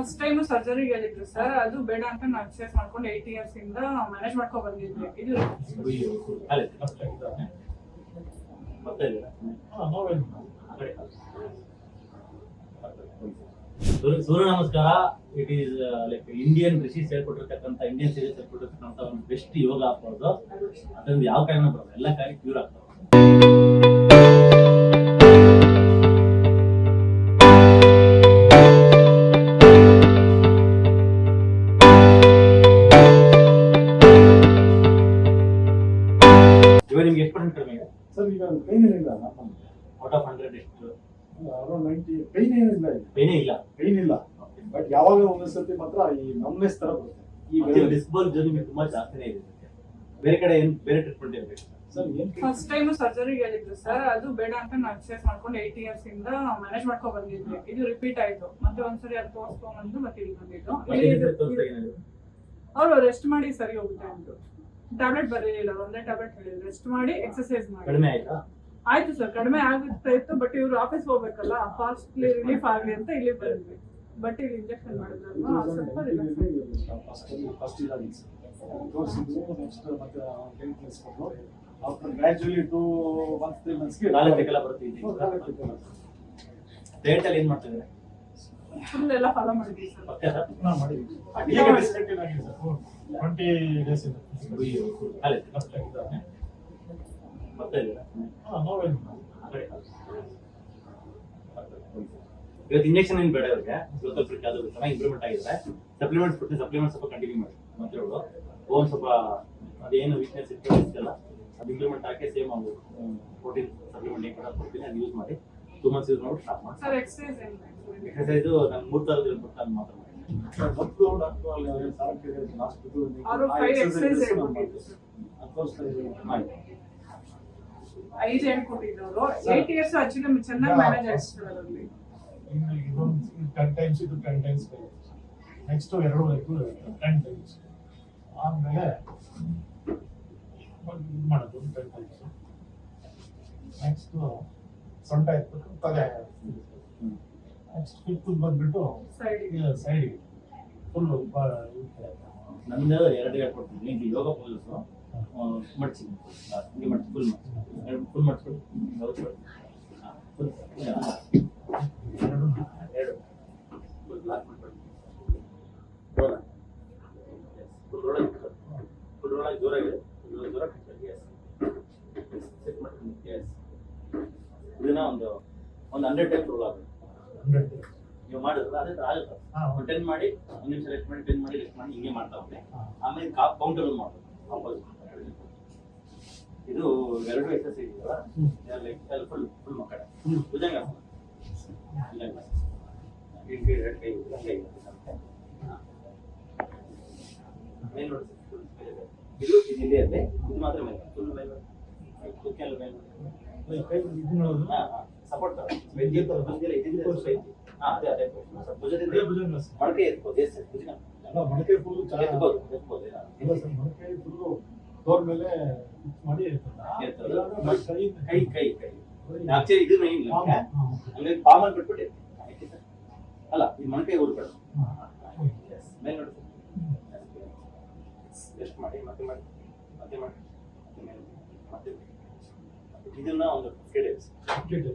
First time ಸರ್ಜರಿಗೆ ಹೇಳಿದ್ರು sir, ಅದು ಬೇಡ ಅಂತ ನಾನು ಎಕ್ಸರ್ಸೈಸ್ ಮಾಡ್ಕೊಂಡು 8 years ಇಂದ ಮ್ಯಾನೇಜ್ ಮಾಡ್ಕೊಂಡು ಬಂದಿದ್ವಿ. ಇದು Surya Namaskar. It is like Indian rishis ಹೇಳ್ಕೊಟ್ಟಿರ್ತಕ್ಕಂಥ ಇಂಡಿಯನ್ ಸೀರೀಸ್ ಹೇಳ್ಕೊಟ್ಟಿರ್ತಕ್ಕಂಥ ಒಂದು ಬೆಸ್ಟ್ ಯೋಗ ಹಾಕೋದು. ಅದರಿಂದ ಯಾವ ಕಾರಣ ಬರೋದು, ಎಲ್ಲ ಕಾಯಿಲೆ ಕ್ಯೂರ್ ಆಗ್ತವೆ. ಇವಾಗ ನಿಮ್ಗೆ ಎಷ್ಟು ಪರ್ಸೆಂಟ್ ಕಡಿಮೆ ಇದೆ ಸರ್? ಈಗ ಪೈನ್ ಏನಿಲ್ಲ, ಔಟ್ ಆಫ್ 100 ಎಷ್ಟು? ಅರೌಂಡ್ 90. ಪೈನ್ ಏನಿಲ್ಲ, ಪೇನೇ ಇಲ್ಲ. ಪೈನ್ ಇಲ್ಲ. ಬಟ್ ಯಾವಾಗ ಒಂದೊಂದ್ಸತಿ ಮಾತ್ರ ಈ ನಮ್ನೆಸ್ ತರ ಬರುತ್ತೆ. ಈ ಡಿಸ್ಬಲ್ ಜರ್ನಿ ತುಂಬಾ ಜಾಸ್ತಿನೇ ಇದೆ. ಬೇರೆ ಕಡೆ ಏನು ಬೇರೆ ಟ್ರೀಟ್ಮೆಂಟ್ ಇರಬೇಕು ಸರ್? ಏನ್ ಫಸ್ಟ್ ಟೈಮ್ ಸರ್ಜರಿಗೆ ಹೇಳಿದ್ರು ಸರ್, ಅದು ಬೇಡ ಅಂತ ನಾನು ಎಕ್ಸರ್ಸೈಸ್ ಮಾಡ್ಕೊಂಡು 8 years ಇಂದ ಮ್ಯಾನೇಜ್ ಮಾಡ್ಕೊಂಡು ಬಂದಿದ್ವಿ. ಇದು ರಿಪೀಟ್ ಆಯ್ತು. ಮತ್ತೆ ಒಂದ್ಸರಿ ಅದು ತೋರಿಸ್ಕೊಂಡ್ಬಂದು ಮತ್ತೆ ಇಲ್ಲಿ ಬಂದಿದ್ದು. ಅವರು ರೆಸ್ಟ್ ಮಾಡಿ ಸರಿ ಹೋಗುತ್ತೆ ಅಂದ್ರು. ಟ್ಯಾಬ್ಲೆಟ್ ಬರೀಲಿಲ್ಲ, ಒಂದೇ ಟ್ಯಾಬ್ಲೆಟ್ ಹೇಳಿದ್ರು, ರೆಸ್ಟ್ ಮಾಡಿ ಎಕ್ಸರ್ಸೈಸ್ ಮಾಡಿ. ಕಡಿಮೆ ಆಯ್ತಾ? ಆಯ್ತು ಸರ್, ಕಡಿಮೆ ಆಗುತ್ತಾ ಇತ್ತು. ಬಟ್ ಇವ್ರು ಆಫೀಸ್ ಹೋಗ್ಬೇಕಲ್ಲ, ಫಾಸ್ಟ್ಲಿ ರಿಲೀಫ್ ಆಗ್ಲಿ ಅಂತ ಇಲ್ಲಿ ಬಂದ್ವಿ. ಬಟ್ ಇಲ್ಲಿ ಇಂಜೆಕ್ಷನ್ ಮಾಡಿದ್ರಲ್ವಾ ಸ್ವಲ್ಪ ಫಸ್ಟ್ ಇದಾಗಿತ್ತು ತೋರಿಸಿದ್ದು. ನೆಕ್ಸ್ಟ್ ಮತ್ತೆ ಪೇನ್ ಪ್ಲೇಸ್ ಕೊಟ್ಟು ಆಫ್ಟರ್ ಗ್ರಾಜುಯಲಿ 2 months 3 months ಗೆ ನಾಲ್ಕಕ್ಕೆಲ್ಲ ಬರ್ತಿದ್ವಿ. ಡೇಟ್ ಅಲ್ಲಿ ಏನ್ ಮಾಡ್ತಿದ್ದಾರೆ? ಫುಲ್ ಎಲ್ಲ ಫಾಲೋ ಮಾಡಿದ್ವಿ ಸರ್. ಪಕ್ಕ ಸರ್ ಮಾಡಿದ್ವಿ. ಈಗ ಡಿಸ್ಕಂಟಿನ್ಯೂ ಆಗಿದೆ ಸರ್. 20 days ಇದೆ. ಅಲ್ಲೇ ಮತ್ತೆ ನೋವೇನು ಇವತ್ತು ಇಂಜೆಕ್ಷನ್ ಏನು ಬೇಡ ಇವ್ರಿಗೆ. ಗ್ಲೂಕೋಸ್ ಅದು ಚೆನ್ನಾಗಿ ಇಂಪ್ರೂವ್ಮೆಂಟ್ ಆಗಿದ್ರೆ ಸಪ್ಲಿಮೆಂಟ್ಸ್ ಕೊಟ್ಟು ಸಪ್ಲಿಮೆಂಟ್ ಸ್ವಲ್ಪ ಕಂಟಿನ್ಯೂ ಮಾಡಿ. ಮತ್ತೆ ಇವರು ಓನ್ ಸ್ವಲ್ಪ ಅದೇನು ವೀಕ್ನೆಸ್ ಇರ್ತಲ್ಲ ಅದು ಇಂಪ್ರೂವ್ಮೆಂಟ್ ಹಾಕಿ ಸೇಮ್ ಅದು ಪ್ರೋಟೀನ್ ಸಪ್ಲಿಮೆಂಟ್ ಏನು ಕೊಡ್ತೀನಿ, ಅದು ಯೂಸ್ ಮಾಡಿ 2 months ಯೂಸ್ ಮಾಡಿ ಸ್ಟಾಪ್ ಮಾಡಿ. ಸರ್ ಎಕ್ಸರ್ಸೈಸ್ ಎಕ್ಸರ್ಸೈಸು ನಾನು 3 ಥರದ್ದು ಹೇಳ್ಬಿಟ್ಟು ಅದು ಮಾತ್ರ ಮಾಡಿ. ಮತ್ತು ಡಾಕ್ಟರ್ ಅಲ್ಲಿ ಸಾರ್ಟಿಗೆ ಲಾಸ್ಟ್ ಇದು ಅವರು 5 ಎಕ್ಸರ್ಸೈಸ್ ಹೇಳ್ಕೊಟ್ಟಿದ್ರು ಸರ್. ಮಾಡಿ 5 ಹೇಳ್ಕೊಟ್ಟಿದ್ರು. 8 years ಆಕ್ಚುಲಿ ಚೆನ್ನಾಗಿ ಮ್ಯಾನೇಜ್ ಆಗ್ತಿದ್ರು ಅದರಲ್ಲಿ. 10 times ಇದು 10 times ನೆಕ್ಸ್ಟ್ 2 10 times ಆಮೇಲೆ ಮಾಡೋದು 10 times. ನೆಕ್ಸ್ಟ್ ಸೊಂಟ ಎತ್ಬಿಟ್ಟು ತಲೆ ನೆಕ್ಸ್ಟ್ 5th ಬಂದ್ಬಿಟ್ಟು ಸೈಡ್ ಫುಲ್ ನಂದು 2 ಹೇಳ್ಕೊಡ್ತೀನಿ. ಇದು ಯೋಗ ಪೋಸಸ್ಸು ಮಡ್ಚಿ ಹಿಂಗೆ ಮಡ್ಚಿ ಫುಲ್ ಮಡ್ಸ್ಬಿಟ್ಟು ಫುಲ್ ಎರಡು ಫುಲ್ ಲಾಕ್ ಮಾಡ್ಬಿಟ್ಟು ಫುಲ್ ರೋಲಾಗಿ ಜೋರಾಗಿದೆ. ಜೋರ ಸೆಟ್ ಮಾಡ್ತೀನಿ. ಎಸ್ ಇದನ್ನ ಒಂದು 100 ಟೈಮ್ ರೋಲ್ ಆಗುತ್ತೆ. 100 ನೀವು ಮಾಡಿದ್ರೆ ಅದೇ ಆಗುತ್ತೆ. 10 ಮಾಡಿ 1 ನಿಮಿಷ ರೆಸ್ಟ್ ಮಾಡಿ 10 ಮಾಡಿ ರೆಸ್ಟ್ ಮಾಡಿ ಹಿಂಗೆ ಮಾಡ್ತಾ ಹೋಗ್ತೀನಿ. ಆಮೇಲೆ ಕೌಂಟರ್ ಮಾಡೋದು ಆಪೋಸಿಟ್. ಇದು 2 ಎಕ್ಸರ್ಸೈಸ್ ಇದೆಯಲ್ಲ, ಫುಲ್ ಫುಲ್ ಮಕ್ಕಳ ಭುಜಂಗ ಭುಜಂಗ ಹಿಂಗೆ 2 ಕೈ ಹಂಗೆ ಮೇಲ್ ನೋಡಿ. ಇದು ಇದೆ ಅಲ್ಲೇ, ಇದು ಮಾತ್ರ ಮೇಲೆ ಫುಲ್ ಮೇಲೆ ಕುಕ್ಕೆಲ್ಲ ಮೇಲೆ ಕೈ ಇದು ನೋಡೋದು ಸಪೋರ್ಟ್ ವೆಜ್ಜೆ ಬಂದಿಲ್ಲ. ಇದಿದ್ರೆ ಅದೇ ಅದೇ ಭುಜದಿಂದ ಮೊಳಕೆ ಎತ್ಬೋದು. ಎಸ್ ಭುಜನ ಎಲ್ಲ ಮೊಳಕೆ ಫುಲ್ ಎತ್ಬೋದು ಎತ್ಬೋದು. ಇಲ್ಲ ಸರ್, ಮೊಳಕೆ ಫುಲ್ಲು ಡೋರ್ ಮೇಲೆ ಫಿಕ್ಸ್ ಮಾಡಿ ಕೈ ಕೈ ಕೈ ಆಕ್ಚುಲಿ ಇದು ಮೇನ್ ಇಲ್ಲ. ಹಂಗಾಗಿ ಪಾಮಲ್ಲಿ ಬಿಟ್ಬಿಟ್ಟು ಅಲ್ಲ, ಈ ಮೊಳಕೆ ಊರ್ಬೇಡ. ಮೇಲೆ ನೋಡಿ ಎಷ್ಟು ಮಾಡಿ ಮತ್ತೆ ಮಾಡಿ ಮತ್ತೆ ಮಾಡಿ ಮತ್ತೆ ಇದನ್ನ ಒಂದು 50 days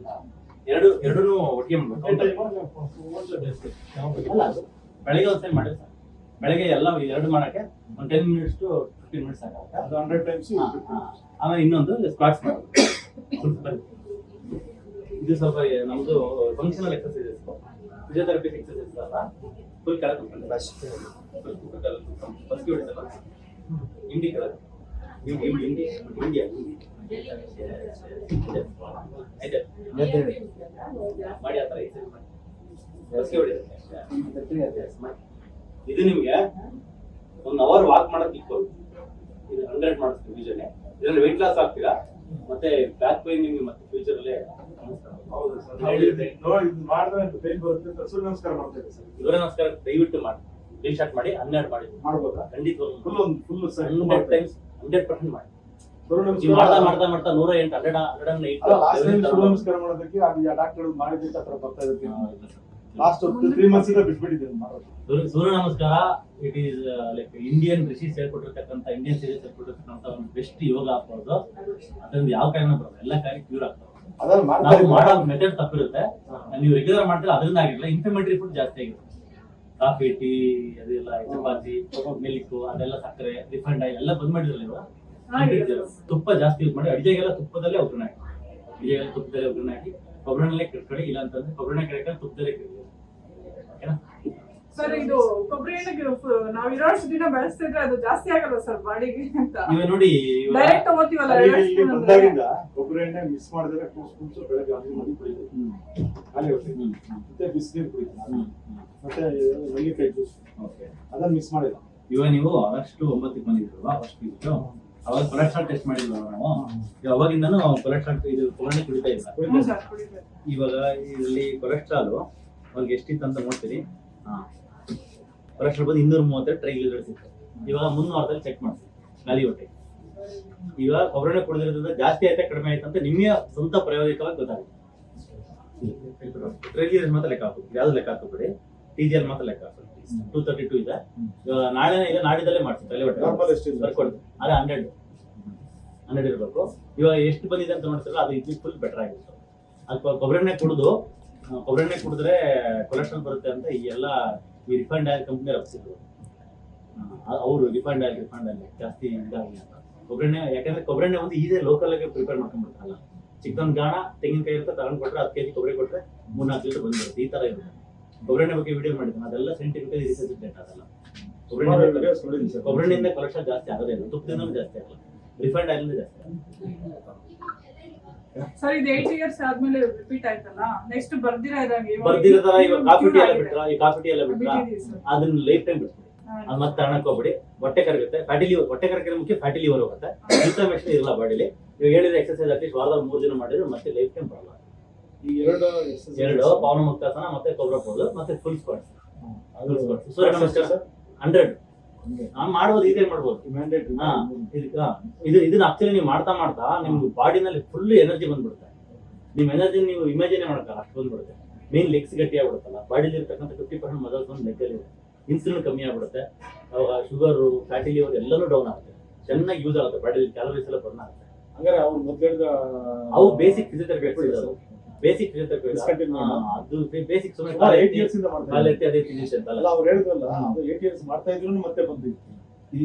ಎರಡೂ ಒಟ್ಟಿಗೆ ಮಾಡ್ಬೇಕು. ಅಲ್ಲ, ಬೆಳಗ್ಗೆ ಒಂದ್ಸರಿ ಮಾಡಿ ಸರ್. ಬೆಳಗ್ಗೆ ಎಲ್ಲ 2 ಮಾಡಕ್ಕೆ ಒಂದು 10 minutes to 15 minutes ಆಗುತ್ತೆ. ಅದು 100 times. ಆಮೇಲೆ ಇನ್ನೊಂದು ಸ್ಕ್ವಾಟ್ಸ್ ಮಾಡೋದು. ಇದು ಸ್ವಲ್ಪ ನಮ್ದು ಫಂಕ್ಷನಲ್ ಎಕ್ಸರ್ಸೈಸಸ್, ಫಿಸಿಯೋಥೆರಪಿ ಎಕ್ಸರ್ಸೈಸ್ ಅಲ್ಲ. ಫುಲ್ ಕೆಳಗೆ ಕುತ್ಕೊಂಡು ಫಸ್ಟ್ ಹೊಡಿಸಲ್ಲ, ಇಂಡಿ ಕೆಳಗೆ ಇಂಡಿ ಇಂಡಿಯಾ ಮಾಡಿ ಆ ಥರ ಎಕ್ಸರ್ಸೈಸ್ ಮಾಡಿ ಫಸ್ಟ್ ಹೊಡಿಸುತ್ತೆ. ಇದು ನಿಮಗೆ 1 hour ವಾಕ್ ಮಾಡೋದು ಇತ್ತು. ಇದು 100 ಮಾಡಿಸ್ತೀವಿ ಯೂಶಲಿ. ಇದರಲ್ಲಿ ವೆಯ್ಟ್ ಲಾಸ್ ಆಗ್ತೀರಾ, ಮತ್ತೆ ಬ್ಯಾಕ್ ಪೈನ್ ನಿಮಗೆ ಮತ್ತೆ ಫ್ಯೂಚರ್ ಅಲ್ಲೇ. ಹೌದು ಸರ್, ನೋಡಿ ಇದು ಮಾಡಿದ್ರೆ ಪೇನ್ ಬರುತ್ತೆ ಅಂತ ಸೂರ್ಯ ನಮಸ್ಕಾರ ಮಾಡ್ತೇವೆ ಸರ್. ಸೂರ್ಯ ನಮಸ್ಕಾರ ದಯವಿಟ್ಟು ಮಾಡಿ. ರೀಸ್ಟಾರ್ಟ್ ಮಾಡಿ 12 ಮಾಡಿ ಮಾಡ್ಬೋದಾ? ಖಂಡಿತ ಫುಲ್ ಸರ್ 100 times 100% ಮಾಡಿ. ಸೂರ್ಯ ನೀವು ನಮಸ್ಕಾರ ಮಾಡ್ತಾ 108 108 ಲಾಸ್ಟ್ ಟೈಮ್ ಸೂರ್ಯ ನಮಸ್ಕಾರ ಮಾಡೋದಕ್ಕೆ ಅದು ಡಾಕ್ಟರ್ ಮಾಡಿದ್ದಕ್ಕೆ ಆ ಥರ ಬರ್ತಾ ಇರುತ್ತೆ. ಲಾಸ್ಟ್ 3 ಮಂತ್ಸ್ ಇಂದ ಬಿಟ್ಬಿಟ್ಟಿದ್ದೇನೆ ಮಾಡೋದು. Surya Namaskar it is like Indian rishis ಹೇಳ್ಕೊಟ್ಟಿರ್ತಕ್ಕಂಥ ಇಂಡಿಯನ್ ಸೀರೀಸ್ ಹೇಳ್ಕೊಟ್ಟಿರ್ತಕ್ಕಂಥ ಒಂದು ಬೆಸ್ಟ್ ಯೋಗ ಆಗ್ಬೋದು. ಅದೊಂದು ಯಾವ ಕಾರಣ ಬರೋದು ಎಲ್ಲ ಕಾಯಿಲೆ ಕ್ಯೂರ್ ಆಗ್ತವೆ. ಅದನ್ನ ಮಾಡ್ತಾ ನಾವು ಇದ್ದೀನಿ. ಮಾಡೋ ಮೆಥಡ್ ತಪ್ಪಿರುತ್ತೆ. ನೀವು ರೆಗ್ಯುಲರ್ ಮಾಡ್ತೀರಾ ಅದರಿಂದ ಆಗಿರಲ್ಲ, ಇನ್ಫ್ಲಮೇಟರಿ ಫುಡ್ ಜಾಸ್ತಿ ಆಗಿರುತ್ತೆ. ಕಾಫಿ ಟೀ ಅದೆಲ್ಲ ಚಪಾತಿ ಮಿಲ್ಕ್ ಅದೆಲ್ಲ ಸಕ್ಕರೆ ರಿಫೈಂಡ್ ಆಯಿಲ್ ಎಲ್ಲ ಬಂದ್ ಮಾಡಿದ್ರಲ್ಲ ಇವಾಗ. ತುಪ್ಪ ಜಾಸ್ತಿ ಯೂಸ್ ಮಾಡಿ ಅಡಿಗೆಗೆಲ್ಲ ತುಪ್ಪದಲ್ಲೇ ಒಗ್ಗರಣೆ ಹಾಕಿ, ಅಡಿಗೆಗೆಲ್ಲ ತುಪ್ಪದಲ್ಲೇ ಒಗ್ಗರಣೆ ಹಾಕಿ ಕೊಬ್ಬರಿನಲ್ಲೇ ಕಡೆ ಇಲ್ಲ ಅಂತಂದ್ರೆ ಕೊಬ್ಬರಿನ ಕಡೆ ತುಪ್ಪದಲ್ಲೇ ಕಡಿ. ಓಕೆನಾ ಸರ್? ಇದು ಕೊಬ್ಬರಿ ಎಣ್ಣೆ ನಾವ್ ಇರೋಷ್ಟು ದಿನ ಬೆಳೆಸ್ತಿದ್ರೆ ಅದು ಜಾಸ್ತಿ ಆಗಲ್ಲ ಸರ್ ಬಾಡಿಗೆ ಅಂತ? ಇವಾಗ ನೋಡಿ ಇವಾಗ ಡೈರೆಕ್ಟ್ ತಗೋತೀವಲ್ಲ ಅಲ್ಲಿ 2 ಇಲ್ಲಿ ಸ್ಪೂನ್ ಅಂದ್ರೆ. ಬಂದಾಗಿಂದ ಕೊಬ್ಬರಿ ಎಣ್ಣೆ ಮಿಸ್ ಮಾಡಿದ್ರೆ 2 ಸ್ಪೂನ್ಸ್ ಬೆಳಗ್ಗೆ ಅರ್ಲಿ ಮಾಡಿ ಕುಡಿತೀನಿ. ಖಾಲಿ ಹೊಟ್ಟೆ ಮತ್ತೆ ಬಿಸಿನೀರು ಕುಡಿತೀನಿ. ಮತ್ತೆ ನೆಲ್ಲಿಕಾಯಿ ಜ್ಯೂಸ್ ಓಕೆ ಅದನ್ನ ಮಿಸ್ ಮಾಡಿಲ್ಲ. ಇವಾಗ ನೀವು ಆಗಸ್ಟ್ 9ಕ್ಕೆ ಬಂದಿದ್ರಲ್ವಾ ಫಸ್ಟ್ ಇತ್ತು, ಅವಾಗ ಕೊಲೆಸ್ಟ್ರಾಲ್ ಟೆಸ್ಟ್ ಮಾಡಿದ್ವಿ ನಾವು. ಅವಾಗಿಂದನೂ ಕೊಲೆಸ್ಟ್ರಾಲ್ ಇದು ಕೊಬ್ಬರಿ ಕುಡಿತಾ ಇಲ್ಲ. ಹ್ಞೂ ಸರ್, ಕುಡಿಬೇಕು. ಇವಾಗ ಇಲ್ಲಿ ಕೊಲೆಸ್ಟ್ರಾಲ್ ಅವ್ರಿಗೆ ಎಷ್ಟಿತ್ತು ಅಂತ ನೋಡ್ತೀರಿ. ಕೊಲೆಸ್ಟ್ರಾಲ್ ಬಂದು 232 ಟ್ರೈಗ್ಲಿಸರೈಡ್ಸ್ ಇತ್ತು. ಇವಾಗ 300ದಲ್ಲಿ ಚೆಕ್ ಮಾಡ್ತೀವಿ ಖಾಲಿ ಹೊಟ್ಟೆ. ಈಗ ಕೊಬ್ಬರಿ ಕುಡಿದಿರೋದ್ರಿಂದ ಜಾಸ್ತಿ ಆಯ್ತಾ ಕಡಿಮೆ ಆಯ್ತಾ ಅಂತ ನಿಮಗೆ ಸ್ವಂತ ಪ್ರಾಯೋಗಿಕವಾಗಿ ಗೊತ್ತಾಗುತ್ತೆ. ಟ್ರೈಗ್ಲಿಸರೈಡ್ಸ್ ಮಾತ್ರ ಲೆಕ್ಕ ಹಾಕೋದು, ಯಾವ್ದು ಲೆಕ್ಕ ಹಾಕೋಬೇಡಿ. TGL ಮಾತ್ರ ಲೆಕ್ಕ ಹಾಕೋದು. 232 ಇದೆ. ಇವಾಗ ನಾಳೆ ಈಗ ನಾಡಿದ್ದಲ್ಲೇ ಮಾಡ್ತೀವಿ ತಲೆ ಹೊಟ್ಟೆ ನಾರ್ಮಲ್ ಎಷ್ಟಿದೆ? ಬರ್ಕೊಡ್ತೀವಿ. ಅದೇ 100 ಇರಬೇಕು. ಇವಾಗ ಎಷ್ಟು ಬಂದಿದೆ ಅಂತ ನೋಡ್ತೀರಲ್ಲ ಅದು ಇದು ಫುಲ್ ಬೆಟರ್ ಆಗಿರುತ್ತೆ. ಅದು ಕೊಬ್ಬರಿ ಕುಡಿದ್ರೆ ಕೊಲೆಸ್ಟ್ರಾಲ್ ಬರುತ್ತೆ ಅಂತ ಈ ಎಲ್ಲ ಈ ರಿಫೈಂಡ್ ಆಯಿಲ್ ಕಂಪ್ನಿ ರಪ್ಸಿದ್ರು. ಅವರು ರಿಫೈಂಡ್ ಆಯಿಲ್ ಜಾಸ್ತಿ ಇದಾಗಿ ಅಂತ ಕೊಬ್ಬರಿ ಎಣ್ಣೆ. ಯಾಕಂದ್ರೆ ಕೊಬ್ಬರಿ ಎಣ್ಣೆ ಒಂದು ಈಸಿ ಲೋಕಲ್ ಆಗಿ ಪ್ರಿಪೇರ್ ಮಾಡ್ಕೊಂಡ್ಬಿಡ್ತಾರಲ್ಲ. ಚಿಕ್ಕದೊಂದು ಗಾಣ ತೆಂಗಿನಕಾಯಿ ಇರುತ್ತೆ, ತಗೊಂಡ್ ಕೊಟ್ರೆ 10 kg ಕೊಬ್ಬರಿ ಕೊಟ್ರೆ 3-4 ಲೀಟರ್ ಬಂದ್ಬಿಡುತ್ತೆ. ಈ ತರ ಇರುತ್ತೆ. ಕೊಬ್ಬರಿ ಎಣ್ಣೆ ಬಗ್ಗೆ ವಿಡಿಯೋ ಮಾಡಿದ್ದೀನಿ, ಅದೆಲ್ಲ ಸೈಂಟಿಫಿಕಲಿ ರಿಸರ್ಚ್ ಡೇಟಾ ಅದೆಲ್ಲ. ಕೊಬ್ಬರಿ ಎಣ್ಣೆಯಿಂದ ಕೊಲೆಸ್ಟ್ರಾಲ್ ಜಾಸ್ತಿ ಆಗೋದೇ ಇಲ್ಲ, ತುಪ್ಪದಿಂದ ಜಾಸ್ತಿ ಆಗಲ್ಲ, ರಿಫೈಂಡ್ ಆಯಿಲ್ ಜಾಸ್ತಿ ಆಗಲ್ಲ. ಸರ್ ಇದು 8 ಇಯರ್ಸ್ ಆದ್ಮೇಲೆ ರಿಪೀಟ್ ಆಯ್ತಲ್ಲ, ನೆಕ್ಸ್ಟ್ ಬರ್ದಿರೋದಾಗಿ ಬರ್ದಿರೋದಾರ ಇವಾಗ ಕಾಫಿ ಟೀ ಎಲ್ಲ ಬಿಟ್ರ, ಈ ಕಾಫಿ ಟೀ ಎಲ್ಲ ಬಿಟ್ರ ಅದನ್ನ ಲೈಫ್ ಟೈಮ್ ಬಿಡ್ತೀವಿ. ಅದು ಮತ್ತೆ ತಗೊಳಕ್ ಹೋಗ್ಬಿಡಿ. ಹೊಟ್ಟೆ ಕರಗುತ್ತೆ, ಫ್ಯಾಟಿ ಲಿವರ್, ಹೊಟ್ಟೆ ಕರಕ್ಕೆ ಮುಖ್ಯ ಫ್ಯಾಟಿ ಲಿವರ್ ಹೋಗುತ್ತೆ. ಇನ್ಫ್ಲಮೇಷನ್ ಇರಲ್ಲ ಬಾಡಿಲಿ. ಇವಾಗ ಹೇಳಿದ್ರೆ ಎಕ್ಸರ್ಸೈಸ್ ಅಟ್ಲೀಸ್ಟ್ ವಾರದಲ್ಲಿ 3 ದಿನ ಮಾಡಿದ್ರೆ ಮತ್ತೆ ಲೈಫ್ ಟೈಮ್ ಬರಲ್ಲ. ಈ ಎರಡು ಪವನ ಮುಕ್ತಾಸನ ಮತ್ತೆ ಕೊಬ್ಬರಿ ಪೌಡರ್ ಮತ್ತೆ ಫುಲ್ ಸ್ಕ್ವಾಟ್ಸ್. ಸೂರ್ಯ ನಮಸ್ಕಾರ 100 ನಾನ್ ಮಾಡ್ಬೋದು, ಇದೇ ಮಾಡ್ಬೋದು. ಮ್ಯಾಂಡೇಟರಿ. ಇದನ್ನ ಆಕ್ಚುಲಿ ನೀವು ಮಾಡ್ತಾ ನಿಮ್ ಬಾಡಿನಲ್ಲಿ ಫುಲ್ ಎನರ್ಜಿ ಬಂದ್ಬಿಡುತ್ತೆ. ನಿಮ್ ಎನರ್ಜಿ ನೀವು ಇಮ್ಯಾಜಿನ್ ಮಾಡಲ್ಲ, ಅಷ್ಟು ಬಂದ್ಬಿಡುತ್ತೆ. ಮೇನ್ ಲೆಗ್ಸ್ ಗಟ್ಟಿ ಆಗ್ಬಿಡುತ್ತಲ್ಲ, ಬಾಡಿಲಿ ಇರ್ತಕ್ಕಂಥ 50% ಮಸಲ್ಸ್ ಒಂದು ಲೆಕ್ಕಲ್ಲಿ ಇನ್ಸುಲಿನ್ ಕಮ್ಮಿ ಆಗ್ಬಿಡುತ್ತೆ. ಅವಾಗ ಶುಗರ್ ಫ್ಯಾಟಿ ಲಿವರ್ ಎಲ್ಲನೂ ಡೌನ್ ಆಗುತ್ತೆ. ಚೆನ್ನಾಗಿ ಯೂಸ್ ಆಗುತ್ತೆ, ಬಾಡಿಲಿ ಕ್ಯಾಲೋರೀಸ್ ಎಲ್ಲ ಬರ್ನ್ ಆಗುತ್ತೆ. ಹಂಗಾರೆ ಅವ್ರು ಮೊದಲಿಂದ ಅವು ಬೇಸಿಕ್ ಫಿಸಿಯೋಥೆರಪಿ ಬೇಸಿಕ್ ಫಿಸಿಯೋಥೆರಪಿ ಅದು ಬೇಸಿಕ್ ಸುಮ್ಮನೆ ಕಾಲ 8 ಇಯರ್ಸ್ ಇಂದ ಮಾಡ್ತಾ ಕಾಲ ಎತ್ತಿ ಅದೇ ತಿನ್ನಿಸಿ ಅಂತಲ್ಲ. ಅವ್ರು ಹೇಳಿದ್ರಲ್ಲ, ಅದು 8 ಇಯರ್ಸ್ ಮಾಡ್ತಾ ಇದ್ರು ಮತ್ತೆ ಬಂದಿತ್ತು.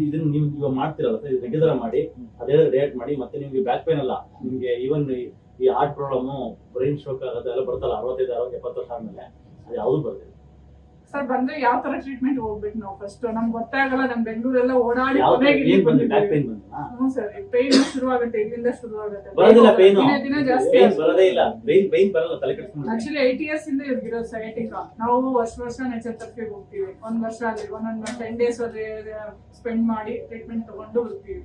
ಇದನ್ನ ನೀವು ಇವಾಗ ಮಾಡ್ತಿರಲ್ಲ ಸರ್, ಇದು ರೆಗ್ಯುಲರ್ ಮಾಡಿ ಅದೇ ಡಯಟ್ ಮಾಡಿ. ಮತ್ತೆ ನಿಮ್ಗೆ ಬ್ಯಾಕ್ ಪೇನ್ ಅಲ್ಲ, ನಿಮ್ಗೆ ಈವನ್ ಈ ಹಾರ್ಟ್ ಪ್ರಾಬ್ಲಮ್, ಬ್ರೈನ್ ಸ್ಟ್ರೋಕ್ ಅದೆಲ್ಲ ಬರ್ತಲ್ಲ 65-70 ವರ್ಷ ಆದ್ಮೇಲೆ, ಅದು ಯಾವ್ದು ಬರ್ತದೆ. ಸರ್ ಬಂದ್ರೆ ಯಾವ ತರ ಟ್ರೀಟ್ಮೆಂಟ್ ಹೋಗ್ಬೇಕು ನಾವು ಫಸ್ಟ್? ನಮ್ಗೆ ಗೊತ್ತಾಗಲ್ಲ, ನಮ್ ಬೆಂಗಳೂರೆಲ್ಲ ಓಡಾಡಿ ಏನ್ ಬಂದಿದೆ ಬ್ಯಾಕ್ ಪೇನ್ ಬಂದ? ಹ್ಞೂ ಸರ್, ಪೇನ್ ಶುರು ಆಗುತ್ತೆ, ಇಲ್ಲಿಂದ ಶುರು ಆಗುತ್ತೆ. ಬರೋದಿಲ್ಲ ಪೇನ್, ದಿನ ಜಾಸ್ತಿ ಪೇನ್ ಬರೋದೇ ಇಲ್ಲ. ಪೇನ್ ಬರಲ್ಲ, ತಲೆ ಕೆಡಿಸ್ಕೊಂಡು. ಆಕ್ಚುಲಿ 8 ಇಯರ್ಸ್ ಇಂದ ಇರೋ ಸೈಟಿಂಗ್ ನಾವು ವರ್ಷ ನೇಚರ್ ತರಫಿಗೆ ಹೋಗ್ತೀವಿ. 1 ವರ್ಷ ಅಲ್ಲಿ 10 days ಅಲ್ಲಿ ಸ್ಪೆಂಡ್ ಮಾಡಿ ಟ್ರೀಟ್ಮೆಂಟ್ ತಗೊಂಡು ಬರ್ತೀವಿ.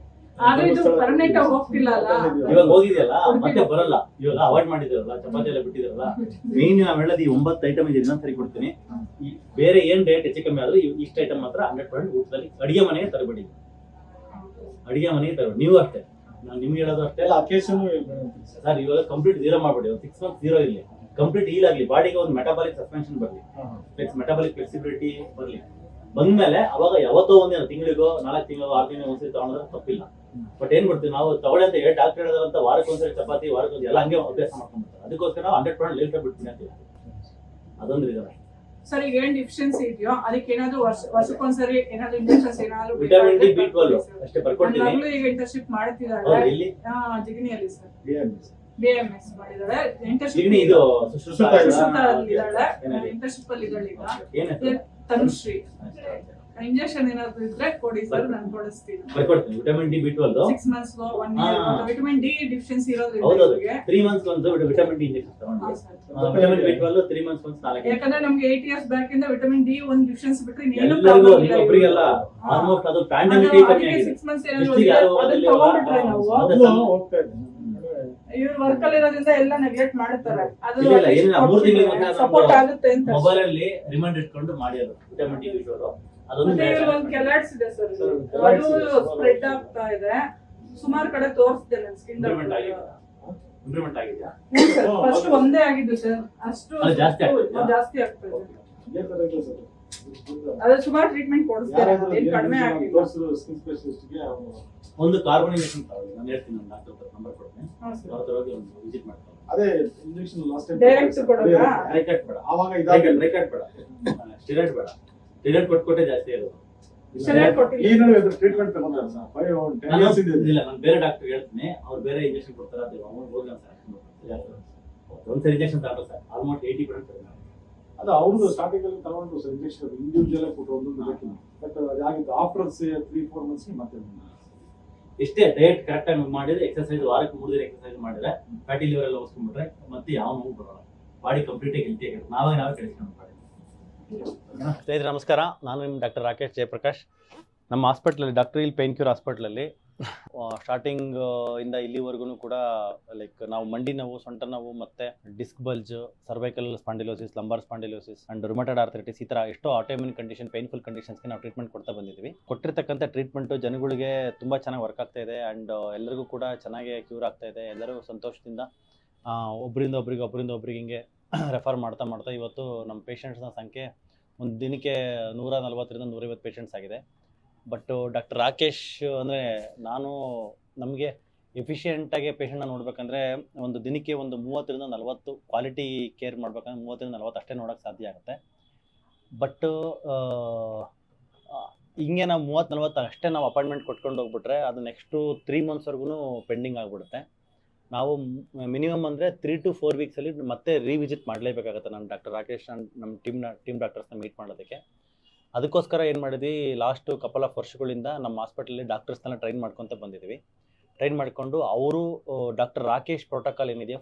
ಆದ್ರೆ ಇದು ಪರ್ಮನೆಂಟ್ ಆಗಿ ಹೋಗ್ತಿಲ್ಲ ಅಲ್ಲ. ಇವಾಗ ಹೋಗಿದೆಯಲ್ಲ ಮತ್ತೆ ಬರಲ್ಲ. ಇವಾಗ ಅವಾಯ್ಡ್ ಮಾಡಿದಿರಲ್ಲ, ಚಪಾತಿ ಎಲ್ಲ ಬಿಟ್ಟಿದಿರಲ್ಲ. ಮೇನ್ ನಾವ್ ಹೇಳೋದು ಈ 9 ಐಟಮ್ ಇದೆ, ಇನ್ನೊಂದ್ಸರಿ ಕೊಡ್ತೀನಿ. ಈ ಬೇರೆ ಏನ್ ಡಯಟ್ ಹೆಚ್ಚು ಕಮ್ಮಿ ಆದ್ರೂ ಇಷ್ಟ ಐಟಮ್ ಮಾತ್ರ 100% ಊಟದಲ್ಲಿ ಅಡಿಗೆ ಮನೆಗೆ ತರಬೇಡಿ. ಅಡಿಗೆ ಮನೆಗೆ ತರಬೇಡಿ. ನೀವು ಅಷ್ಟೇ, ನಾನು ನಿಮ್ಗೆ ಹೇಳೋದು ಅಷ್ಟೇ. ಎಲ್ಲ ಅಕೇಶನ್ ಸರ್ ಇವಾಗ ಕಂಪ್ಲೀಟ್ ಜೀರೋ ಮಾಡ್ಬೇಡಿ. 6 months ಜೀರೋ ಇರಲಿ, ಕಂಪ್ಲೀಟ್ ಹೀಲ್ ಆಗ್ಲಿ, ಬಾಡಿಗೆ ಒಂದು ಮೆಟಾಬಾಲಿಕ್ ಸಸ್ಪೆನ್ಷನ್ ಬರಲಿ, ಮೆಟಾಬಾಲಿಕ್ ಫ್ಲೆಕ್ಸಿಬಿಲಿಟಿ ಬರಲಿ. ಬಂದ್ಮೇಲೆ ಅವಾಗ ಯಾವತ್ತೋ ಒಂದಿನ ತಿಂಗಳಿಗೋ 4 ತಿಂಗಳು 6 ತಿಂಗಳು ಒಂದ್ಸರಿ ತಗೊಂಡ್ರೆ ತಪ್ಪಿಲ್ಲ. ಬಟ್ ಏನ್ ಕೊಡ್ತೀವಿ ನಾವು ತಗೊಳ್ಳಿ ಅಂತ ಹೇಳಿ ಡಾಕ್ಟರ್ ಹೇಳೋದಂತ ವಾರಕ್ಕೊಂದ್ಸರಿ ಚಪಾತಿ, ವಾರಕ್ಕೊಂದು ಎಲ್ಲ ಹಂಗೆ ಅಭ್ಯಾಸ ಮಾಡ್ಕೊಂಡ್ಬಿಡ್ತಾರೆ. ಅದಕ್ಕೋಸ್ಕರ ನಾವು 100% ಲೇಟ್ ಬಿಡ್ತೀನಿ ಅಂತ ಅದೊಂದು ರೀಸನ್. ಸರ್ ಈಗ ಏನ್ ಡಿಫಿಷಿಯನ್ಸಿ ಇದೆಯೋ ಅದಕ್ಕೆ ಏನಾದ್ರು ವರ್ಷಕ್ಕೊಂದ್ಸರಿ ಏನಾದ್ರು ಇಂಜೆಕ್ಷನ್ಸ್ ಏನಾದ್ರು ವಿಟಮಿನ್ ಡಿ B12 ಅಷ್ಟೇ ಬರ್ಕೊಡ್ತೀನಿ. ಈಗ ಇಂಟರ್ನ್ಶಿಪ್ ಮಾಡ್ತಿದ್ದಾರೆ ಇಲ್ಲಿ ಜಿಗಣಿಯಲ್ಲಿ ಸರ್, BMS BMS ಮಾಡಿದಾಳೆ. ಜಿಗಣಿ ಇದು ಇಂಟರ್ನ್ಶಿಪ್ ಅಲ್ಲಿ ಇದ್ದಾಳೆ ಈಗ. ಏನಾಯ್ತು? ತನುಶ್ರೀ. ಇಂಜೆಕ್ಷನ್ ಏನಾದ್ರು ಇದ್ರೆ ಕೊಡಿ ಸರ್, ನಾನು ಕೊಡಿಸ್ತೀನಿ. ಬರ್ಕೊಡ್ತೀನಿ. Vitamin D B12 6 months 1 year vitamin D deficiency ಇರೋದ್ರಿಂದ ಹೌದು, ಇವರಿಗೆ 3 months ಒಂದು ವಿಟಮಿನ್ ಡಿ ಇಂಜೆಕ್ಷನ್ ತಗೊಂಡ್ವಿ. ವಿಟಮಿನ್ B12 3 months ಒಂದು 4. ಯಾಕಂದ್ರೆ ನಮ್ಗೆ 8 years ಬ್ಯಾಕ್ ಇಂದ ವಿಟಮಿನ್ ಡಿ ಒಂದು ಡಿಫಿಷಿಯನ್ಸಿ ಬಿಟ್ರೆ ಏನು ಎಲ್ಲರಿಗೂ ಪ್ರಾಬ್ಲಮ್ ಇಲ್ಲ. ಒಬ್ಬರಿಗೆಲ್ಲ ಆಲ್ಮೋಸ್ಟ್ ಅದು ಪ್ಯಾಂಡಮಿಕ್ ಕಮ್ಮಿ ಆಗಿದೆ. 6 months ಏನಾದ್ರು ಅದನ್ನ ತಗೊಂಡ್ಬಿಟ್ರೆ ನಾವು ಹೋಗ್ತಾ ಇದ್ದೀನಿ. ಇವ್ರ ವರ್ಕ್ ಅಲ್ಲಿ ಇರೋದ್ರಿಂದ ಎಲ್ಲ ನೆಗ್ಲೆಕ್ಟ್ ಮಾಡ್ತಾರೆ. ಅದು ಇಲ್ಲ, ಏನಿಲ್ಲ, 3 ತಿಂಗಳಿಗೆ ಸಪೋರ್ಟ್ ಆಗುತ್ತೆ ಅಂತ ಮೊಬೈಲ್ ಅಲ್ಲಿ ರಿಮೈಂಡ್ ಇಟ್ಕೊಂಡು ಮಾಡಿ ಅದು ವಿಟಮಿನ್ ಡಿ B12 ಅದೊಂದು. ಮತ್ತೆ ಇವ್ರಿಗೆ ಒಂದು ಕೆಲಾಟ್ಸ್ ಇದೆ ಸರ್, ಅದು ಸ್ಪ್ರೆಡ್ ಆಗ್ತಾ ಇದೆ. ಸುಮಾರು ಕಡೆ ತೋರಿಸಿದೆ, ನನ್ನ ಸ್ಕಿನ್ ಇಂಪ್ರೂವ್ಮೆಂಟ್ ಆಗಿದೆ. ಇಂಪ್ರೂವ್ಮೆಂಟ್ ಆಗಿದೆಯಾ? ಫಸ್ಟ್ ಒಂದೇ ಆಗಿದ್ದು ಸರ್, ಅಷ್ಟು ಅದು ಜಾಸ್ತಿ ಆಗ್ತದಾ? ಜಾಸ್ತಿ ಆಗ್ತದೆ. ಇದೇ ತರ ಇದೆ ಸರ್. ಅದೇ ಸುಮಾರು ಟ್ರೀಟ್ಮೆಂಟ್ ಕೊಡಿಸ್ತಾರೆ, ಏನ್ ಕಡಿಮೆ ಆಗಿಲ್ಲ. ಸ್ಕಿನ್ ಸ್ಪೆಷಲಿಸ್ಟ್ಗೆ ಒಂದು ಕಾರ್ಬನ್ ಇಂಜೆಕ್ಷನ್ ತಗೊಳ್ಳಿ, ನಾನು ಹೇಳ್ತೀನಿ, ನನ್ನ ಡಾಕ್ಟರ್ ನಂಬರ್ ಕೊಡ್ತೀನಿ, ಹಾ ಸರ್. ಅವ್ರ ಹೋಗಿ ಒಂದು ವಿಸಿಟ್ ಮಾಡ್ತಾರೆ. ಅದೇ ಇಂಜೆಕ್ಷನ್ ಲಾಸ್ಟ್ ಟೈಮ್ ಡೈರೆಕ್ಟ್ ಕೊಡೋದಾ? ರೆಕಾರ್ಡ್ ಬೇಡ, ಆವಾಗ ಇದಾಗಿ ರೆಕಾರ್ಡ್ ಬೇಡ, ಸ್ಟಿರಾಯ್ಡ್ ಬೇಡ, ಸ್ಟಿರಾಯ್ಡ್ ಕೊಟ್ಟೆ ಜಾಸ್ತಿ ಇರೋದು. ಸ್ಟೆರಾಯ್ಡ್ ಕೊಟ್ಟಿಲ್ಲ. ಈ ನಡುವೆ ಟ್ರೀಟ್ಮೆಂಟ್ ತಗೊಂಡ್ರೆ ಸರ್ 10 years ಇಂದ ಇದೆ. ಇಲ್ಲ, ನಾನು ಬೇರೆ ಡಾಕ್ಟರ್ ಹೇಳ್ತೀನಿ, ಅವ್ರು ಬೇರೆ ಇಂಜೆಕ್ಷನ್ ಕೊಡ್ತಾರೆ, ಅದು ಅವ್ರು ಹೋಗೋಣ ಸರ್. ಒಂದ್ಸರಿ ಇಂಜೆಕ್ಷನ್ ತಗೊಂಡ್ರೆ ಸರ್ ಆಲ್ಮೋಸ್ಟ್ 80% ಅದು ಅವ್ರದ್ದು ಸ್ಟಾರ್ಟಿಂಗ್ ಅಲ್ಲಿ ತಗೊಂಡು ಸರ್ ಇಂಜೆಕ್ಷನ್ ಇಂಡಿವಿಜುವಲ್ ಆಗಿ ಕೊಟ್ಟರು ಒಂದೊಂದು ಬೇಕಿಲ್ಲ. ಬಟ್ ಅದಾಗಿತ್ತು ಆಫ್ಟರ್ 3-4 months ಮತ್ತೆ ಇಷ್ಟೇ ಡಯಟ್ ಕರೆಕ್ಟ್ ಆಗಿ ಮಾಡಿದ್ರೆ, ಎಕ್ಸರ್ಸೈಸ್ ವಾರಕ್ಕೆ 3 ದಿನ ಎಕ್ಸರ್ಸೈಸ್ ಮಾಡಿದ್ರೆ ಫ್ಯಾಟಿ ಲಿವರ್ ಎಲ್ಲ ಉಳಿಸ್ಕೊಂಡ್ಬಿಟ್ರೆ ಮತ್ತೆ ಯಾವ ನೋವು ಬರೋಲ್ಲ, ಬಾಡಿ ಕಂಪ್ಲೀಟ್ ಆಗಿ ಹೆಲ್ತಿ ಆಗಿರುತ್ತೆ. ನಾವೇ ಕೆಡಿಸ್ಕೊಂಡು ಮಾಡಿ. ಸ್ನೇಹಿತರೆ ನಮಸ್ಕಾರ, ನಾನು ನಿಮ್ಮ ಡಾಕ್ಟರ್ ರಾಕೇಶ್ ಜಯಪ್ರಕಾಶ್. ನಮ್ಮ ಹಾಸ್ಪಿಟ್ಲಲ್ಲಿ ಡಾಕ್ಟರ್ ಇಲ್ ಪೇನ್ ಕ್ಯೂರ್ ಹಾಸ್ಪಿಟ್ಲಲ್ಲಿ ಸ್ಟಾರ್ಟಿಂಗ್ ಇಂದ ಇಲ್ಲಿವರೆಗೂ ಕೂಡ ಲೈಕ್ ನಾವು ಮಂಡಿ ನೋವು, ಸೊಂಟ ನೋವು, ಮತ್ತು disc bulge, cervical spondylosis, lumbar spondylosis and rheumatoid arthritis, ಈ ಥರ ಎಷ್ಟೋ ಆಟೋಇಮ್ಯೂನ್ ಕಂಡೀಷನ್, ಪೇನ್ಫುಲ್ ಕಂಡೀಷನ್ಸ್ಗೆ ನಾವು ಟ್ರೀಟ್ಮೆಂಟ್ ಕೊಡ್ತಾ ಬಂದಿದ್ದೀವಿ. ಕೊಟ್ಟಿರ್ತಕ್ಕಂಥ ಟ್ರೀಟ್ಮೆಂಟು ಜನಗಳಿಗೆ ತುಂಬ ಚೆನ್ನಾಗಿ ವರ್ಕ್ ಆಗ್ತಾ ಇದೆ ಆ್ಯಂಡ್ ಎಲ್ಲರಿಗೂ ಕೂಡ ಚೆನ್ನಾಗಿ ಕ್ಯೂರ್ ಆಗ್ತಾ ಇದೆ. ಎಲ್ಲರೂ ಸಂತೋಷದಿಂದ ಒಬ್ಬರಿಂದ ಒಬ್ರಿಗೆ ಹಿಂಗೆ ರೆಫರ್ ಮಾಡ್ತಾ ಇವತ್ತು ನಮ್ಮ ಪೇಷಂಟ್ಸ್ನ ಸಂಖ್ಯೆ ಒಂದು ದಿನಕ್ಕೆ 140ರಿಂದ 150 ಪೇಷಂಟ್ಸ್ ಆಗಿದೆ. ಬಟ್ ಡಾಕ್ಟರ್ ರಾಕೇಶ್ ಅಂದರೆ ನಮಗೆ ಎಫಿಷಿಯೆಂಟಾಗಿ ಪೇಷಂಟ್ನ ನೋಡಬೇಕಂದ್ರೆ ಒಂದು ದಿನಕ್ಕೆ ಒಂದು 30ರಿಂದ 40 ಕ್ವಾಲಿಟಿ ಕೇರ್ ಮಾಡ್ಬೇಕಂದ್ರೆ 30ರಿಂದ 40 ಅಷ್ಟೇ ನೋಡೋಕ್ಕೆ ಸಾಧ್ಯ ಆಗುತ್ತೆ. ಬಟ್ ಹಿಂಗೆ ನಾವು 30-40 ಅಷ್ಟೇ ನಾವು ಅಪಾಯಿಂಟ್ಮೆಂಟ್ ಕೊಟ್ಕೊಂಡು ಹೋಗ್ಬಿಟ್ರೆ ಅದು ನೆಕ್ಸ್ಟು 3 monthsವರೆಗೂ ಪೆಂಡಿಂಗ್ ಆಗಿಬಿಡುತ್ತೆ. ನಾವು ಮಿನಿಮಮ್ ಅಂದರೆ 3 to 4 weeksಲ್ಲಿ ಮತ್ತೆ ರಿವಿಸಿಟ್ ಮಾಡಲೇಬೇಕಾಗುತ್ತೆ. ನಾನು ಡಾಕ್ಟರ್ ರಾಕೇಶ್ ನಮ್ಮ ಟೀಮ್ ಡಾಕ್ಟರ್ಸ್ನ ಮೀಟ್ ಮಾಡೋದಕ್ಕೆ. ಅದಕ್ಕೋಸ್ಕರ ಏನು ಮಾಡಿದ್ವಿ, ಲಾಸ್ಟು ಕಪಲ್ ಆಫ್ ವರ್ಷಗಳಿಂದ ನಮ್ಮ ಹಾಸ್ಪಿಟಲಲ್ಲಿ ಡಾಕ್ಟರ್ಸ್ನೆಲ್ಲ ಟ್ರೈನ್ ಮಾಡ್ಕೊತ ಬಂದಿದ್ದೀವಿ. ಟ್ರೈನ್ ಮಾಡಿಕೊಂಡು ಅವರು ಡಾಕ್ಟರ್ ರಾಕೇಶ್ ಪ್ರೋಟೋಕಾಲ್ ಏನಿದೆಯೋ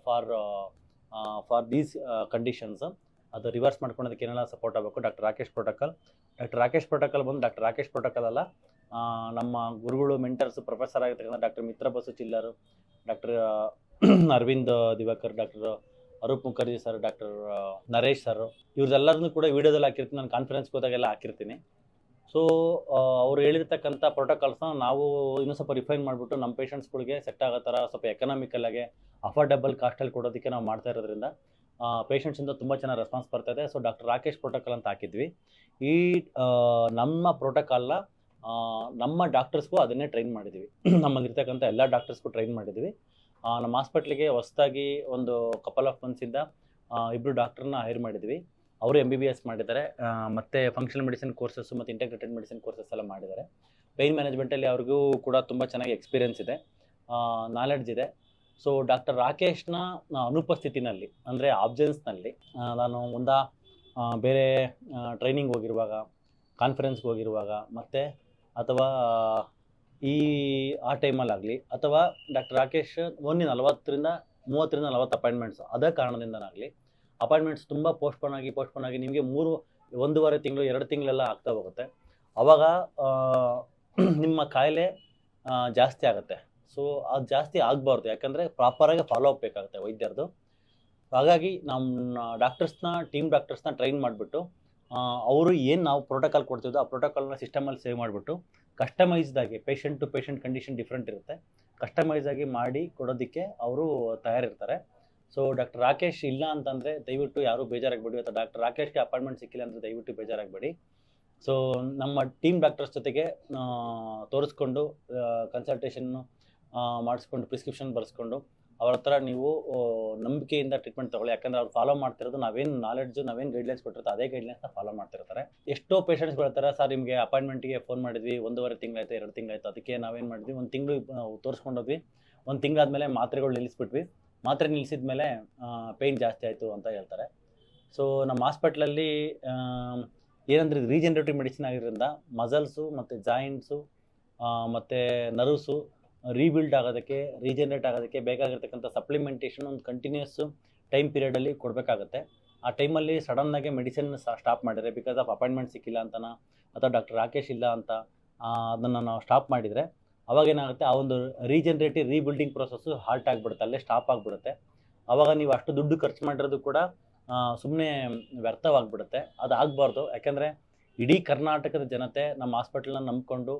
ಫಾರ್ ದೀಸ್ ಕಂಡೀಷನ್ಸ್ ಅದು ರಿವರ್ಸ್ ಮಾಡ್ಕೊಳೋದಕ್ಕೆ ಏನೆಲ್ಲ ಸಪೋರ್ಟ್ ಆಗಬೇಕು, ಡಾಕ್ಟರ್ ರಾಕೇಶ್ ಪ್ರೋಟೋಕಾಲ್ ಬಂದು ಡಾಕ್ಟರ್ ರಾಕೇಶ್ ಪ್ರೋಟೋಕಾಲ್ ಅಲ್ಲ, ನಮ್ಮ ಗುರುಗಳು, ಮೆಂಟರ್ಸ್, ಪ್ರೊಫೆಸರ್ ಆಗಿರ್ತಕ್ಕಂಥ ಡಾಕ್ಟರ್ ಮಿತ್ರ ಬಸು ಚಿಲ್ಲರು, doctor Arvind Diwakar, doctor Arup Mukherjee sir, doctor Naresh sir, ಇವ್ರದ್ದೆಲ್ಲರನ್ನೂ ಕೂಡ ವೀಡಿಯೋದಲ್ಲಿ ಹಾಕಿರ್ತೀನಿ, ನಾನು ಕಾನ್ಫರೆನ್ಸ್ಗೆ ಹೋದಾಗೆಲ್ಲ ಹಾಕಿರ್ತೀನಿ. ಸೊ ಅವ್ರು ಹೇಳಿರ್ತಕ್ಕಂಥ ಪ್ರೋಟೋಕಾಲ್ಸ್ನ ನಾವು ಇನ್ನೂ ಸ್ವಲ್ಪ ರಿಫೈನ್ ಮಾಡಿಬಿಟ್ಟು ನಮ್ಮ ಪೇಷಂಟ್ಸ್ಗಳಿಗೆ ಸೆಟ್ ಆಗೋ ಥರ ಸ್ವಲ್ಪ ಎಕನಾಮಿಕಲ್ಲಾಗಿ ಅಫೋರ್ಡೆಬಲ್ ಕಾಸ್ಟಲ್ಲಿ ಕೊಡೋದಕ್ಕೆ ನಾವು ಮಾಡ್ತಾ ಇರೋದ್ರಿಂದ ಪೇಷಂಟ್ಸಿಂದ ತುಂಬ ಚೆನ್ನಾಗಿ ರೆಸ್ಪಾನ್ಸ್ ಬರ್ತಾಯಿದೆ. ಸೊ ಡಾಕ್ಟರ್ ರಾಕೇಶ್ ಪ್ರೋಟೋಕಾಲ್ ಅಂತ ಹಾಕಿದ್ವಿ. ಈ ನಮ್ಮ ಪ್ರೋಟೋಕಾಲ್ನ ನಮ್ಮ ಡಾಕ್ಟರ್ಸ್ಗೂ ಅದನ್ನೇ ಟ್ರೈನ್ ಮಾಡಿದ್ದೀವಿ. ನಮ್ಮಲ್ಲಿರ್ತಕ್ಕಂಥ ಎಲ್ಲ ಡಾಕ್ಟರ್ಸ್ಗೂ ಟ್ರೈನ್ ಮಾಡಿದ್ದೀವಿ. ನಮ್ಮ ಹಾಸ್ಪಿಟ್ಲಿಗೆ ಹೊಸದಾಗಿ ಒಂದು ಕಪಲ್ ಆಫ್ ಮಂತ್ಸಿಂದ 2 ಡಾಕ್ಟರ್ನ ಹೈರ್ ಮಾಡಿದ್ವಿ. ಅವರು MBBS ಮಾಡಿದ್ದಾರೆ, ಮತ್ತು ಫಂಕ್ಷನಲ್ ಮೆಡಿಸಿನ್ ಕೋರ್ಸಸ್ಸು ಮತ್ತು ಇಂಟೆಗ್ರೇಟೆಡ್ ಮೆಡಿಸಿನ್ ಕೋರ್ಸಸ್ ಎಲ್ಲ ಮಾಡಿದ್ದಾರೆ. ಪೇಯ್ನ್ ಮ್ಯಾನೇಜ್ಮೆಂಟಲ್ಲಿ ಅವ್ರಿಗೂ ಕೂಡ ತುಂಬ ಚೆನ್ನಾಗಿ ಎಕ್ಸ್ಪೀರಿಯನ್ಸ್ ಇದೆ, ನಾಲೆಡ್ಜ್ ಇದೆ. ಸೊ ಡಾಕ್ಟರ್ ರಾಕೇಶ್ನ ಅನುಪಸ್ಥಿತಿನಲ್ಲಿ ಅಂದರೆ ಆಬ್ಸೆನ್ಸ್ನಲ್ಲಿ ನಾನು ಬೇರೆ ಟ್ರೈನಿಂಗ್ ಹೋಗಿರುವಾಗ, ಕಾನ್ಫರೆನ್ಸ್ಗೆ ಹೋಗಿರುವಾಗ, ಮತ್ತು ಅಥವಾ ಆ ಟೈಮಲ್ಲಾಗಲಿ, ಅಥವಾ ಡಾಕ್ಟರ್ ರಾಕೇಶ್ ಓನ್ಲಿ 30ರಿಂದ 40 ಅಪಾಯಿಂಟ್ಮೆಂಟ್ಸ್ ಅದೇ ಕಾರಣದಿಂದನಾಗಲಿ ಅಪಾಯಿಂಟ್ಮೆಂಟ್ಸ್ ತುಂಬ ಪೋಸ್ಟ್ಪೋನ್ ಆಗಿ ನಿಮಗೆ 1.5 ತಿಂಗಳು 2 ತಿಂಗಳೆಲ್ಲ ಆಗ್ತಾ ಹೋಗುತ್ತೆ. ಆವಾಗ ನಿಮ್ಮ ಕಾಯಿಲೆ ಜಾಸ್ತಿ ಆಗುತ್ತೆ. ಸೊ ಅದು ಜಾಸ್ತಿ ಆಗಬಾರ್ದು, ಯಾಕಂದರೆ ಪ್ರಾಪರಾಗಿ ಫಾಲೋ ಅಪ್ ಬೇಕಾಗುತ್ತೆ ವೈದ್ಯರದು. ಹಾಗಾಗಿ ನಮ್ಮ ಟೀಮ್ ಡಾಕ್ಟರ್ಸ್ನ ಟ್ರೈನ್ ಮಾಡಿಬಿಟ್ಟು ಅವರು ಏನು ನಾವು ಪ್ರೋಟೋಕಾಲ್ ಕೊಡ್ತಿದ್ದೋ ಆ ಪ್ರೋಟೋಕಾಲ್ನ ಸಿಸ್ಟಮಲ್ಲಿ ಸೇವ್ ಮಾಡಿಬಿಟ್ಟು ಕಸ್ಟಮೈಸ್ದಾಗಿ, patient to patient condition different ಇರುತ್ತೆ, ಕಸ್ಟಮೈಸಾಗಿ ಮಾಡಿ ಕೊಡೋದಕ್ಕೆ ಅವರು ತಯಾರಿರ್ತಾರೆ. ಸೊ ಡಾಕ್ಟರ್ ರಾಕೇಶ್ ಇಲ್ಲ ಅಂತಂದರೆ ದಯವಿಟ್ಟು ಯಾರೂ ಬೇಜಾರಾಗಬೇಡಿ, ಅಥವಾ ಡಾಕ್ಟರ್ ರಾಕೇಶ್ಗೆ ಅಪಾಯಿಂಟ್ಮೆಂಟ್ ಸಿಕ್ಕಿಲ್ಲ ಅಂದರೆ ದಯವಿಟ್ಟು ಬೇಜಾರಾಗಬೇಡಿ. ಸೊ ನಮ್ಮ ಟೀಮ್ ಡಾಕ್ಟರ್ಸ್ ಜೊತೆಗೆ ತೋರಿಸ್ಕೊಂಡು ಕನ್ಸಲ್ಟೇಷನ್ನು ಮಾಡಿಸ್ಕೊಂಡು ಪ್ರಿಸ್ಕ್ರಿಪ್ಷನ್ ಬರೆಸ್ಕೊಂಡು ಅವ್ರ ಹತ್ರ ನೀವು ನಂಬಿಕೆಯಿಂದ ಟ್ರೀಟ್ಮೆಂಟ್ ತೊಗೊಳ್ಳಿ. ಯಾಕಂದರೆ ಅವ್ರು ಫಾಲೋ ಮಾಡ್ತಿರೋದು ನಾವೇನು ನಾಲೆಡ್ಜು, ನಾವೇನು ಗೈಡ್ಲೈನ್ಸ್ ಕೊಟ್ಟಿರ್ತಾರೆ ಅದೇ ಗೈಡ್ಲೈನ್ಸ್ನ ಫಾಲೋ ಮಾಡ್ತಿರ್ತಾರೆ. ಎಷ್ಟೋ ಪೇಷಂಟ್ಸ್ಗಳು ಹೇಳ್ತಾರೆ, ಸರ್ ನಿಮಗೆ ಅಪಾಯಿಂಟ್ಮೆಂಟಿಗೆ ಫೋನ್ ಮಾಡಿದ್ವಿ, 1.5 ತಿಂಗಳಾಯ್ತು, 2 ತಿಂಗಳಾಯ್ತು, ಅದಕ್ಕೆ ನಾವೇನು ಮಾಡಿದ್ವಿ, 1 ತಿಂಗಳು ತೋರಿಸ್ಕೊಂಡೋದ್ವಿ, 1 ತಿಂಗಳಾದಮೇಲೆ ಮಾತ್ರೆಗಳು ನಿಲ್ಲಿಸ್ಬಿಟ್ವಿ, ಮಾತ್ರೆ ನಿಲ್ಲಿಸಿದ ಮೇಲೆ ಪೇಯ್ನ್ ಜಾಸ್ತಿ ಆಯಿತು ಅಂತ ಹೇಳ್ತಾರೆ. ಸೊ ನಮ್ಮ ಹಾಸ್ಪಿಟ್ಲಲ್ಲಿ ಏನಂದರೆ ರೀಜನರೇಟಿವ್ ಮೆಡಿಸಿನ್ ಆಗಿರೋದ್ರಿಂದ ಮಸಲ್ಸು ಮತ್ತು ಜಾಯಿಂಟ್ಸು ಮತ್ತು ನರ್ವ್ಸು ರೀಬಿಲ್ಡ್ ಆಗೋದಕ್ಕೆ, ರೀಜನರೇಟ್ ಆಗೋದಕ್ಕೆ ಬೇಕಾಗಿರ್ತಕ್ಕಂಥ ಸಪ್ಲಿಮೆಂಟೇಷನ್ ಒಂದು ಕಂಟಿನ್ಯೂಸ್ ಟೈಮ್ ಪೀರಿಯಡಲ್ಲಿ ಕೊಡಬೇಕಾಗುತ್ತೆ. ಆ ಟೈಮಲ್ಲಿ ಸಡನ್ನಾಗಿ ಮೆಡಿಸಿನ್ ಸ್ಟಾಪ್ ಮಾಡಿದರೆ, ಬಿಕಾಸ್ ಆಫ್ ಅಪಾಯಿಂಟ್ಮೆಂಟ್ ಸಿಕ್ಕಿಲ್ಲ ಅಂತನ, ಅಥವಾ ಡಾಕ್ಟರ್ ರಾಕೇಶ್ ಇಲ್ಲ ಅಂತ ಅದನ್ನು ನಾವು ಸ್ಟಾಪ್ ಮಾಡಿದರೆ ಅವಾಗೇನಾಗುತ್ತೆ, ಆ ಒಂದು ರೀಬಿಲ್ಡಿಂಗ್ ಪ್ರೊಸೆಸ್ಸು ಹಾಲ್ಟ್ ಆಗಿಬಿಡುತ್ತೆ, ಅಲ್ಲೇ ಸ್ಟಾಪ್ ಆಗಿಬಿಡುತ್ತೆ. ಆವಾಗ ನೀವು ಅಷ್ಟು ದುಡ್ಡು ಖರ್ಚು ಮಾಡಿರೋದು ಕೂಡ ಸುಮ್ಮನೆ ವ್ಯರ್ಥವಾಗಿಬಿಡುತ್ತೆ. ಅದು ಆಗಬಾರ್ದು. ಯಾಕೆಂದರೆ ಇಡೀ ಕರ್ನಾಟಕದ ಜನತೆ ನಮ್ಮ ಹಾಸ್ಪಿಟಲ್ನ ನಂಬ್ಕೊಂಡು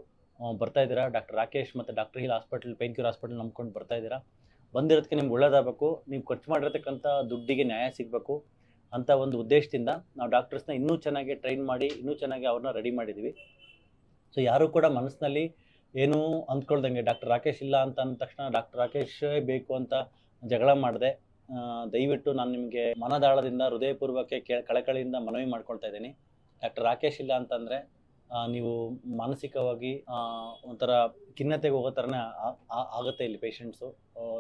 ಬರ್ತಾಯಿದ್ದೀರಾ, ಡಾಕ್ಟರ್ ರಾಕೇಶ್ ಮತ್ತು doctor hill hospital, pain cure hospital ನಂಬ್ಕೊಂಡು ಬರ್ತಾಯಿದ್ದೀರಾ. ಬಂದಿರೋದಕ್ಕೆ ನಿಮ್ಗೆ ಒಳ್ಳೇದಾಗಬೇಕು, ನೀವು ಖರ್ಚು ಮಾಡಿರ್ತಕ್ಕಂಥ ದುಡ್ಡಿಗೆ ನ್ಯಾಯ ಸಿಗಬೇಕು ಅಂತ ಒಂದು ಉದ್ದೇಶದಿಂದ ನಾವು ಡಾಕ್ಟರ್ಸ್ನ ಇನ್ನೂ ಚೆನ್ನಾಗಿ ಟ್ರೈನ್ ಮಾಡಿ ಇನ್ನೂ ಚೆನ್ನಾಗಿ ಅವ್ರನ್ನ ರೆಡಿ ಮಾಡಿದ್ದೀವಿ. ಸೊ ಯಾರೂ ಕೂಡ ಮನಸ್ಸಿನಲ್ಲಿ ಏನೂ ಅಂದ್ಕೊಳ್ದಂಗೆ ಡಾಕ್ಟರ್ ರಾಕೇಶ್ ಇಲ್ಲ ಅಂತ ಅಂದ ತಕ್ಷಣ ಡಾಕ್ಟರ್ ರಾಕೇಶೇ ಬೇಕು ಅಂತ ಜಗಳ ಮಾಡಿದೆ. ದಯವಿಟ್ಟು ನಾನು ನಿಮಗೆ ಮನದಾಳದಿಂದ ಹೃದಯಪೂರ್ವಕ ಕಳಕಳಿಯಿಂದ ಮನವಿ ಮಾಡ್ಕೊಳ್ತಾ ಇದ್ದೀನಿ. ಡಾಕ್ಟರ್ ರಾಕೇಶ್ ಇಲ್ಲ ಅಂತಂದರೆ ನೀವು ಮಾನಸಿಕವಾಗಿ ಒಂಥರ ಖಿನ್ನತೆಗೆ ಹೋಗೋ ಥರನೇ ಆಗುತ್ತೆ ಇಲ್ಲಿ ಪೇಷಂಟ್ಸು.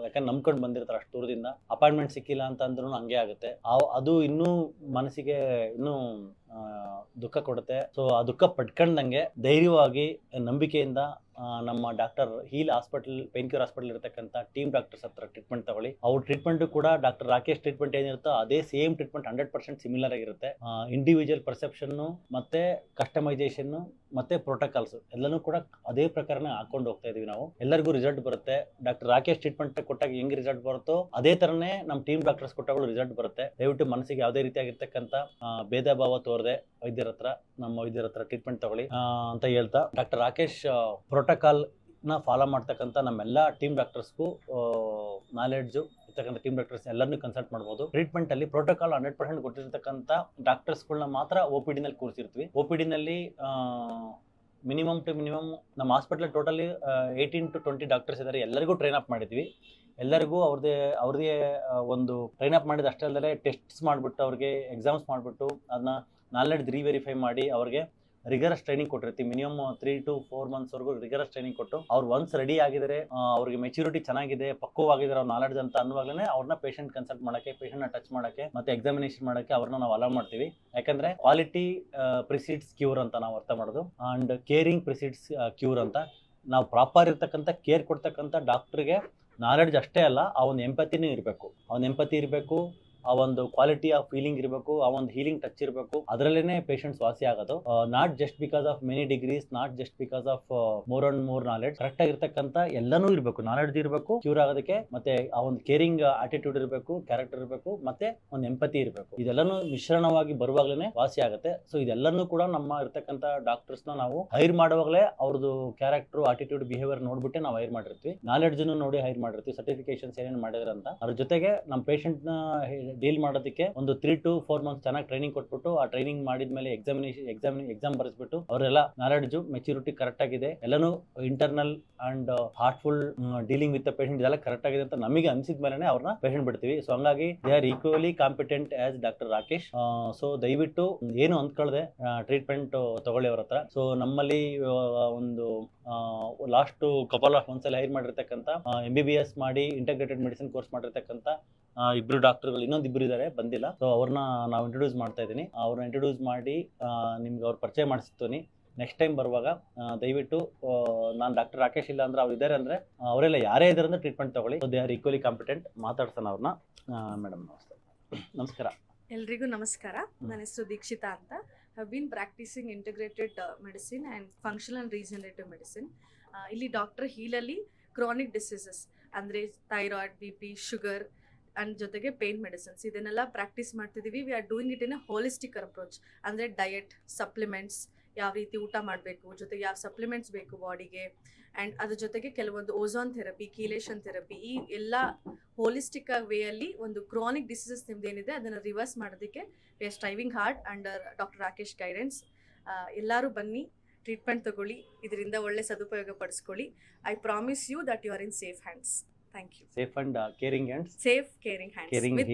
ಯಾಕಂದ್ರೆ ನಂಬ್ಕೊಂಡು ಬಂದಿರ್ತಾರೆ ಅಷ್ಟು ದೂರದಿಂದ, ಅಪಾಯಿಂಟ್ಮೆಂಟ್ ಸಿಕ್ಕಿಲ್ಲ ಅಂತ ಅಂದ್ರೂ ಹಂಗೆ ಆಗುತ್ತೆ. ಅದು ಇನ್ನೂ ಮನಸ್ಸಿಗೆ ಇನ್ನೂ ದುಃಖ ಕೊಡುತ್ತೆ. ಸೊ ಆ ದುಃಖ ಪಡ್ಕೊಂಡಂಗೆ ಧೈರ್ಯವಾಗಿ ನಂಬಿಕೆಯಿಂದ ನಮ್ಮ doctor heal hospital, pain cure hospital ಇರತಕ್ಕಂಥ ಟೀಮ್ ಡಾಕ್ಟರ್ಸ್ ಹತ್ರ ಟ್ರೀಟ್ಮೆಂಟ್ ತಗೊಳ್ಳಿ. ಅವ್ರ ಟ್ರೀಟ್ಮೆಂಟು ಕೂಡ ಡಾಕ್ಟರ್ ರಾಕೇಶ್ ಟ್ರೀಟ್ಮೆಂಟ್ ಏನಿರುತ್ತೋ ಅದೇ ಸೇಮ್ ಟ್ರೀಟ್ಮೆಂಟ್ 100% ಸಿಮಿಲರ್ ಆಗಿರುತ್ತೆ. ಇಂಡಿವಿಜುವಲ್ ಪರ್ಸೆಪ್ಷನ್ನು ಮತ್ತು ಕಸ್ಟಮೈಸೇಷನ್ನು ಮತ್ತು ಪ್ರೋಟೋಕಾಲ್ಸ್ ಎಲ್ಲನೂ ಕೂಡ ಅದೇ ಪ್ರಕಾರನೇ ಹಾಕೊಂಡು ಹೋಗ್ತಾ ಇದೀವಿ ನಾವು. ಎಲ್ಲರಿಗೂ ರಿಸಲ್ಟ್ ಬರುತ್ತೆ. ಡಾಕ್ಟರ್ ರಾಕೇಶ್ ಟ್ರೀಟ್ಮೆಂಟ್ ಕೊಟ್ಟಾಗ ಹೆಂಗೆ ರಿಸಲ್ಟ್ ಬರುತ್ತೋ ಅದೇ ಥರನೇ ನಮ್ಮ ಟೀಮ್ ಡಾಕ್ಟರ್ಸ್ ಕೊಟ್ಟಾಗಲೂ ರಿಸಲ್ಟ್ ಬರುತ್ತೆ. ದಯವಿಟ್ಟು ಮನಸ್ಸಿಗೆ ಯಾವುದೇ ರೀತಿಯಾಗಿರ್ತಕ್ಕಂಥ ಭೇದ ಭಾವ ತೋರದೆ ನಮ್ಮ ವೈದ್ಯರ ಹತ್ರ ಟ್ರೀಟ್ಮೆಂಟ್ ತಗೊಳ್ಳಿ ಅಂತ ಹೇಳ್ತಾ, ಡಾಕ್ಟರ್ ರಾಕೇಶ್ ಪ್ರೋಟೋಕಾಲ್ನ ಫಾಲೋ ಮಾಡ್ತಕ್ಕಂಥ ನಮ್ಮೆಲ್ಲ ಟೀಮ್ ಡಾಕ್ಟರ್ಸ್ಗೂ ನಾಲೆಡ್ಜು ಇರ್ತಕ್ಕಂಥ ಟೀಮ್ ಡಾಕ್ಟರ್ಸ್ ಎಲ್ಲರನ್ನೂ ಕನ್ಸಲ್ಟ್ ಮಾಡ್ಬೋದು. ಟ್ರೀಟ್ಮೆಂಟಲ್ಲಿ ಪ್ರೋಟೋಕಾಲ್ 100% ಕೊಟ್ಟಿರ್ತಕ್ಕಂಥ ಡಾಕ್ಟರ್ಸ್ಗಳನ್ನ ಮಾತ್ರ OPD ನಲ್ಲಿ ಕೂರಿಸಿರ್ತೀವಿ. OPD ನಲ್ಲಿ ಮಿನಿಮಮ್ ಟು ಮಿನಿಮಮ್ ನಮ್ಮ ಹಾಸ್ಪಿಟಲ್ ಟೋಟಲಿ 18 to 20 ಡಾಕ್ಟರ್ಸ್ ಇದ್ದಾರೆ. ಎಲ್ಲರಿಗೂ ಟ್ರೈನ್ ಅಪ್ ಮಾಡಿದ್ವಿ. ಎಲ್ಲರಿಗೂ ಅವ್ರದೇ ಒಂದು ಟ್ರೈನ್ ಅಪ್ ಮಾಡಿದ ಅಷ್ಟೇ ಅಲ್ಲದೆ ಟೆಸ್ಟ್ಸ್ ಮಾಡಿಬಿಟ್ಟು ಅವ್ರಿಗೆ ಎಕ್ಸಾಮ್ಸ್ ಮಾಡಿಬಿಟ್ಟು ಅದನ್ನ ನಾಲೆಡ್ಜ್ ರೀವೆರಿಫೈ ಮಾಡಿ ಅವ್ರಿಗೆ ರಿಗರಸ್ ಟ್ರೈನಿಂಗ್ ಕೊಟ್ಟಿರ್ತೀವಿ. ಮಿನಿಮಮ್ 3 to 4 monthsವರೆಗೂ ರಿಗರಸ್ ಟ್ರೈನಿಂಗ್ ಕೊಟ್ಟು ಅವ್ರು ಒನ್ಸ್ ರೆಡಿ ಆಗಿದ್ದಾರೆ, ಅವ್ರಿಗೆ ಮೆಚುರಿಟಿ ಚೆನ್ನಾಗಿದೆ, ಪಕ್ವವಾಗಿದ್ದಾರೆ ಅವ್ರ ನಾಲೆಡ್ಜ್ ಅಂತ ಅನ್ನುವಾಗಲೇ ಅವ್ರನ್ನ ಪೇಷಂಟ್ ಕನ್ಸಲ್ಟ್ ಮಾಡೋಕ್ಕೆ, ಪೇಷಂಟ್ನ ಟಚ್ ಮಾಡೋಕ್ಕೆ ಮತ್ತು ಎಕ್ಸಾಮಿನೇಷನ್ ಮಾಡೋಕ್ಕೆ ಅವ್ರನ್ನ ನಾವು ಅಲೋ ಮಾಡ್ತೀವಿ. ಯಾಕಂದರೆ ಕ್ವಾಲಿಟಿ ಪ್ರಿಸೀಡ್ಸ್ ಕ್ಯೂರ್ ಅಂತ ನಾವು ಅರ್ಥ ಮಾಡೋದು, ಆ್ಯಂಡ್ ಕೇರಿಂಗ್ ಪ್ರಿಸೀಡ್ಸ್ ಕ್ಯೂರ್ ಅಂತ. ನಾವು ಪ್ರಾಪರ್ ಇರ್ತಕ್ಕಂಥ ಕೇರ್ ಕೊಡ್ತಕ್ಕಂಥ ಡಾಕ್ಟ್ರಿಗೆ ನಾಲೆಡ್ಜ್ ಅಷ್ಟೇ ಅಲ್ಲ, ಆ ಒಂದು ಎಂಪತಿನೂ ಇರಬೇಕು. ಎಂಪತಿ ಇರಬೇಕು, ಆ ಒಂದು ಕ್ವಾಲಿಟಿ ಆಫ್ ಫೀಲಿಂಗ್ ಇರಬೇಕು, ಆ ಒಂದು ಹೀಲಿಂಗ್ ಟಚ್ ಇರಬೇಕು. ಅದರಲ್ಲೇ ಪೇಷಂಟ್ಸ್ ವಾಸಿ ಆಗೋದು. Not just because of many degrees, not just because of more and more knowledge. Correct ಆಗಿರ್ತಕ್ಕಂಥ ಎಲ್ಲನೂ ಇರಬೇಕು, ನಾಲೆಡ್ಜ್ ಇರಬೇಕು ಕ್ಯೂರ್ ಆಗೋದಕ್ಕೆ, ಮತ್ತೆ ಆ ಒಂದು ಕೇರಿಂಗ್ ಆಟಿಟ್ಯೂಡ್ ಇರಬೇಕು, ಕ್ಯಾರೆಕ್ಟರ್ ಇರಬೇಕು, ಮತ್ತೆ ಒಂದು ಎಂಪತಿ ಇರಬೇಕು. ಇದೆಲ್ಲನೂ ಮಿಶ್ರಣವಾಗಿ ಬರುವಾಗಲೇ ವಾಸಿ ಆಗುತ್ತೆ. ಸೊ ಇದೆಲ್ಲನೂ ಕೂಡ ನಮ್ಮ ಇರ್ತಕ್ಕಂಥ ಡಾಕ್ಟರ್ಸ್ನ ನಾವು ಹೈರ್ ಮಾಡುವಾಗಲೇ ಅವ್ರದ್ದು ಕ್ಯಾರೆಕ್ಟರ್, ಆಟಿಟ್ಯೂಡ್, ಬಿಹೇವಿಯರ್ ನೋಡ್ಬಿಟ್ಟೆ ನಾವು ಹೈರ್ ಮಾಡಿರ್ತೀವಿ. ನಾಲೆಡ್ಜ್ ನೋಡಿ ಹೈರ್ ಮಾಡಿರ್ತೀವಿ, ಸರ್ಟಿಫಿಕೇಶನ್ಸ್ ಏನೇನು ಮಾಡಿದ್ರೆ ಅಂತ. ಅದ್ರ ಜೊತೆಗೆ ನಮ್ಮ ಪೇಷಂಟ್ನ ಡೀಲ್ ಮಾಡೋದಕ್ಕೆ ಒಂದು 3 to 4 months ಚೆನ್ನಾಗಿ ಟ್ರೈನಿಂಗ್ ಕೊಟ್ಬಿಟ್ಟು, ಆ ಟ್ರೈನಿಂಗ್ ಮಾಡಿದ್ಮೇಲೆ ಎಕ್ಸಾಮ್ ಬರೆಸ್ಬಿಟ್ಟು ಅವರೆಲ್ಲ ನಾಲೆಡ್ಜು, ಮೆಚುರಿಟಿ ಕರೆಕ್ಟ್ ಆಗಿದೆ, ಎಲ್ಲನೂ internal and heartful dealing with the patient ಇದೆಲ್ಲ ಕರೆಕ್ಟ್ ಆಗಿದೆ ಅಂತ ನಮಗೆ ಅನಿಸಿದ ಮೇಲೆ ಅವ್ರನ್ನ ಪೇಷಂಟ್ ಬಿಡ್ತೀವಿ. ಸೊ ಹಂಗಾಗಿ they are equally competent as doctor Rakesh. So ದಯವಿಟ್ಟು ಏನು ಅಂದ್ಕೊಳ್ಳದೆ ಟ್ರೀಟ್ಮೆಂಟ್ ತಗೊಳ್ಳಿ ಅವ್ರ ಹತ್ರ. ಸೊ ನಮ್ಮಲ್ಲಿ ಒಂದು ಲಾಸ್ಟ್ ಕಪಲ್ ಆಫ್ ಮಂತ್ಸ್ ಅಲ್ಲಿ ಹೈರ್ ಮಾಡಿರ್ತಕ್ಕಂಥ MBBS ಮಾಡಿ ಇಂಟಗ್ರೇಟೆಡ್ ಮೆಡಿಸಿನ್ ಕೋರ್ಸ್ ಮಾಡಿರ್ತಕ್ಕಂಥ ಇಬ್ರು ಡಾಕ್ಟರ್ಗಳು, ಇನ್ನೊಂದಿಬ್ರು ಇದ್ದಾರೆ ಬಂದಿಲ್ಲ. ಸೊ ಅವ್ರನ್ನ ನಾವು ಇಂಟ್ರೊಡ್ಯೂಸ್ ಮಾಡ್ತಾ ಇದ್ದೀನಿ. ಅವ್ರನ್ನ ಇಂಟ್ರೊಡ್ಯೂಸ್ ಮಾಡಿ ನಿಮ್ಗೆ ಅವ್ರ ಪರಿಚಯ ಮಾಡಿಸ್ತೀನಿ. ನೆಕ್ಸ್ಟ್ ಟೈಮ್ ಬರುವಾಗ ದಯವಿಟ್ಟು ನಾನು ಡಾಕ್ಟರ್ ರಾಕೇಶ್ ಇಲ್ಲ ಅಂದ್ರೆ ಅವ್ರು ಇದ್ದಾರೆ ಅಂದರೆ ಅವರೆಲ್ಲ ಯಾರೇ ಇದ್ದಾರೆ ಅಂದ್ರೆ ಟ್ರೀಟ್ಮೆಂಟ್ ತಗೊಳ್ಳಿ. They are equally competent. ಮಾತಾಡ್ಸೋಣ ಅವ್ರನ್ನ. ಮೇಡಮ್ ನಮಸ್ಕಾರ. ಎಲ್ರಿಗೂ ನಮಸ್ಕಾರ. ನನ್ನ ಹೆಸರು ದೀಕ್ಷಿತಾ ಅಂತ. Have been practising integrated medicine and functional and regenerative medicine. ಇಲ್ಲಿ ಡಾಕ್ಟರ್ ಹೀಲಲ್ಲಿ ಕ್ರಾನಿಕ್ ಡಿಸೀಸಸ್ ಅಂದರೆ ಥೈರಾಯ್ಡ್, BP, ಶುಗರ್ ಆ್ಯಂಡ್ ಜೊತೆಗೆ ಪೇನ್ ಮೆಡಿಸಿನ್ಸ್ ಇದನ್ನೆಲ್ಲ ಪ್ರಾಕ್ಟೀಸ್ ಮಾಡ್ತಿದ್ದೀವಿ. We are doing it in a holistic approach. ಅಂದರೆ ಡಯಟ್, ಸಪ್ಲಿಮೆಂಟ್ಸ್, ಯಾವ ರೀತಿ ಊಟ ಮಾಡಬೇಕು, ಜೊತೆಗೆ ಯಾವ ಸಪ್ಲಿಮೆಂಟ್ಸ್ ಬೇಕು ಬಾಡಿಗೆ, ಆ್ಯಂಡ್ ಅದ್ರ ಜೊತೆಗೆ ಕೆಲವೊಂದು ಓಝೋನ್ ಥೆರಪಿ, ಕೀಲೇಷನ್ ಥೆರಪಿ, ಈ ಎಲ್ಲ ಹೋಲಿಸ್ಟಿಕ್ ವೇಯಲ್ಲಿ ಒಂದು ಕ್ರಾನಿಕ್ ಡಿಸೀಸಸ್ ನಿಮ್ದೇನಿದೆ ಅದನ್ನು ರಿವರ್ಸ್ ಮಾಡೋದಕ್ಕೆ we are striving hard under doctor Rakesh guidance. ಎಲ್ಲರೂ ಬನ್ನಿ, ಟ್ರೀಟ್ಮೆಂಟ್ ತಗೊಳ್ಳಿ, ಇದರಿಂದ ಒಳ್ಳೆ ಸದುಪಯೋಗ ಪಡಿಸ್ಕೊಳ್ಳಿ. I promise you that you are in safe hands. Thank you. Safe and caring hands. Safe, caring hands. Caring, with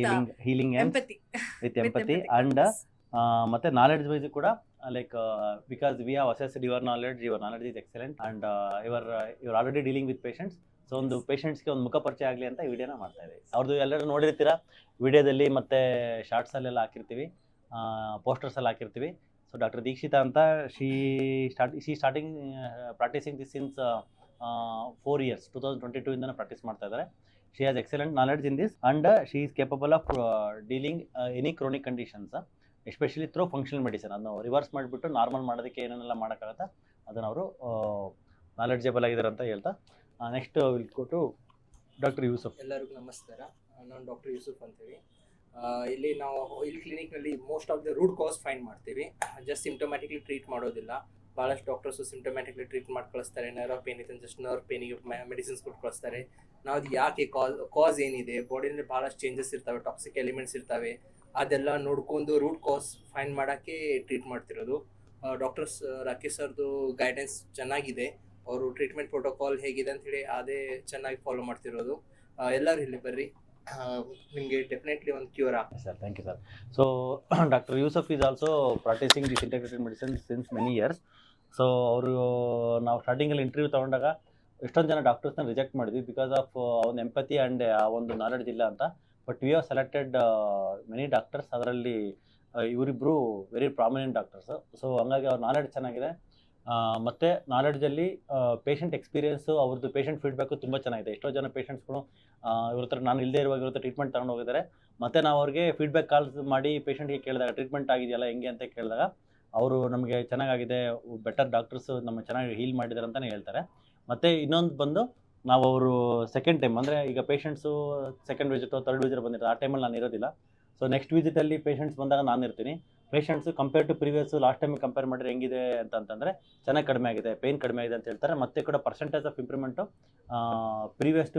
healing hands. empathy. With empathy and ಮತ್ತೆ knowledge wise ಕೂಡ like because we have assessed your knowledge is excellent and your already dealing with patients. So ಒಂದು ಪೇಷಂಟ್ಸ್ಗೆ ಒಂದು ಮುಖ ಪರಿಚಯ ಆಗಲಿ ಅಂತ ವಿಡಿಯೋನ ಮಾಡ್ತಾ ಇದ್ದೀವಿ. ಅವ್ರದ್ದು ಎಲ್ಲರೂ ನೋಡಿರ್ತೀರಾ ವಿಡಿಯೋದಲ್ಲಿ, ಮತ್ತು ಶಾರ್ಟ್ಸಲ್ಲೆಲ್ಲ ಹಾಕಿರ್ತೀವಿ, ಪೋಸ್ಟರ್ಸಲ್ಲಿ ಹಾಕಿರ್ತೀವಿ. ಸೊ ಡಾಕ್ಟರ್ ದೀಕ್ಷಿತಾ ಅಂತ she starting practising this since 4 years, 2022 ಇಂದನೇ ಪ್ರಾಕ್ಟೀಸ್ ಮಾಡ್ತಾ ಇದ್ದಾರೆ. She has excellent knowledge in this and she is capable of dealing any chronic conditions, especially through functional medicine. ಅದನ್ನು ರಿವರ್ಸ್ ಮಾಡಿಬಿಟ್ಟು ನಾರ್ಮಲ್ ಮಾಡೋದಕ್ಕೆ ಏನೇನೆಲ್ಲ ಮಾಡೋಕ್ಕಾಗತ್ತೆ ಅದನ್ನು ಅವರು ನಾಲೆಡ್ಜೇಬಲ್ ಆಗಿದ್ದಾರೆ ಅಂತ ಹೇಳ್ತಾ, next will go to doctor Yusuf. ಎಲ್ಲರಿಗೂ ನಮಸ್ಕಾರ. ನಾನು ಡಾಕ್ಟರ್ ಯೂಸುಫ್ ಅಂತೇಳಿ. ಇಲ್ಲಿ ನಾವು ಇಲ್ಲಿ ಕ್ಲಿನಿಕ್ನಲ್ಲಿ most of the root cause find ಮಾಡ್ತೀವಿ. ಜಸ್ಟ್ ಸಿಂಪ್ಟಮ್ಯಾಟಿಕ್ಲಿ ಟ್ರೀಟ್ ಮಾಡೋದಿಲ್ಲ. ಭಾಳಷ್ಟು ಡಾಕ್ಟರ್ಸು ಸಿಂಟಮ್ಯಾಟಿಕ್ಲಿ ಟ್ರೀಟ್ ಮಾಡಿ ಕಳಿಸ್ತಾರೆ. ನರ್ವ್ ಪೇನ್ ಇದೆ ಜಸ್ಟ್ ನರ್ವ್ ಪೇನಿಗೆ ಮೆಡಿಸಿನ್ಸ್ ಕೊಟ್ಟು ಕಳಿಸ್ತಾರೆ. ನಾವು ಅದು ಯಾಕೆ ಕಾಸ್ ಏನಿದೆ, ಬಾಡಿಯಲ್ಲಿ ಭಾಳಷ್ಟು ಚೇಂಜಸ್ ಇರ್ತವೆ, ಟಾಕ್ಸಿಕ್ ಎಲಿಮೆಂಟ್ಸ್ ಇರ್ತವೆ, ಅದೆಲ್ಲ ನೋಡ್ಕೊಂಡು ರೂಟ್ ಕಾಸ್ ಫೈಂಡ್ ಮಾಡೋಕ್ಕೆ ಟ್ರೀಟ್ ಮಾಡ್ತಿರೋದು. ಡಾಕ್ಟರ್ಸ್ ರಾಕೇಶ್ ಸರ್ದು ಗೈಡೆನ್ಸ್ ಚೆನ್ನಾಗಿದೆ. ಅವರು ಟ್ರೀಟ್ಮೆಂಟ್ ಪ್ರೋಟೋಕಾಲ್ ಹೇಗಿದೆ ಅಂಥೇಳಿ ಅದೇ ಚೆನ್ನಾಗಿ ಫಾಲೋ ಮಾಡ್ತಿರೋದು. ಎಲ್ಲರೂ ಇಲ್ಲಿ ಬರ್ರಿ, ನಿಮಗೆ ಡೆಫಿನೆಟ್ಲಿ ಒಂದು ಕ್ಯೂರ್ ಆಗ್ತದೆ. Sir thank you sir. So doctor Yusuf is also practising this integrated medicine since many years. So ಅವರು ನಾವು ಸ್ಟಾರ್ಟಿಂಗಲ್ಲಿ ಇಂಟರ್ವ್ಯೂ ತೊಗೊಂಡಾಗ ಎಷ್ಟೊಂದು ಜನ ಡಾಕ್ಟರ್ಸ್ನ ರಿಜೆಕ್ಟ್ ಮಾಡಿದ್ವಿ ಬಿಕಾಸ್ ಆಫ್ ಒಂದು ಎಂಪತಿ ಆ್ಯಂಡ್ ಆ ಒಂದು ನಾಲೆಡ್ಜ್ ಇಲ್ಲ ಅಂತ. But we have selected many doctors. ಅದರಲ್ಲಿ ಇವರಿಬ್ಬರು ವೆರಿ ಪ್ರಾಮಿನೆಂಟ್ ಡಾಕ್ಟರ್ಸು. ಸೊ ಹಂಗಾಗಿ ಅವ್ರ ನಾಲೆಡ್ಜ್ ಚೆನ್ನಾಗಿದೆ. ಮತ್ತು ನಾಲೆಡ್ಜಲ್ಲಿ ಪೇಷಂಟ್ ಎಕ್ಸ್ಪೀರಿಯೆನ್ಸು, ಅವ್ರದ್ದು ಪೇಷಂಟ್ ಫೀಡ್ಬ್ಯಾಕು ತುಂಬ ಚೆನ್ನಾಗಿದೆ. ಎಷ್ಟೋ ಜನ ಪೇಷಂಟ್ಸ್ಗಳು ಇವ್ರ ಹತ್ರ ನಾನು ಇಲ್ಲದೇ ಇರುವಾಗ ಇವ್ರ ಹತ್ರ ಟ್ರೀಟ್ಮೆಂಟ್ ತೊಗೊಂಡು ಹೋಗಿದ್ದಾರೆ. ಮತ್ತು ನಾವು ಅವ್ರಿಗೆ ಫೀಡ್ಬ್ಯಾಕ್ ಕಾಲ್ಸ್ ಮಾಡಿ ಪೇಷಂಟ್ಗೆ ಕೇಳಿದಾಗ ಟ್ರೀಟ್ಮೆಂಟ್ ಆಗಿದೆಯಲ್ಲ ಹೆಂಗೆ ಅಂತ ಕೇಳಿದಾಗ ಅವರು ನಮಗೆ ಚೆನ್ನಾಗಾಗಿದೆ, ಬೆಟರ್ ಡಾಕ್ಟರ್ಸು ನಮ್ಮ ಚೆನ್ನಾಗಿ ಹೀಲ್ ಮಾಡಿದ್ದಾರೆ ಅಂತಲೇ ಹೇಳ್ತಾರೆ. ಮತ್ತು ಇನ್ನೊಂದು ಬಂದು ನಾವು ಅವರು ಸೆಕೆಂಡ್ ಟೈಮ್ ಅಂದರೆ ಈಗ patients second visit third visit ಬಂದಿರ್ತಾರೆ, ಆ ಟೈಮಲ್ಲಿ ನಾನು ಇರೋದಿಲ್ಲ. ಸೊ ನೆಕ್ಸ್ಟ್ ವಿಸಿಟಲ್ಲಿ ಪೇಷಂಟ್ಸ್ ಬಂದಾಗ ನಾನು ಇರ್ತೀನಿ. Patients compare to previous last ಟೈಮಿಗೆ ಕಂಪೇರ್ ಮಾಡಿದ್ರೆ ಹೆಂಗಿದೆ ಅಂತಂದರೆ ಚೆನ್ನಾಗಿ ಕಡಿಮೆ ಆಗಿದೆ, ಪೇಯ್ನ್ ಕಡಿಮೆ ಆಗಿದೆ ಅಂತ ಹೇಳ್ತಾರೆ. ಮತ್ತು ಕೂಡ percentage of improvement previous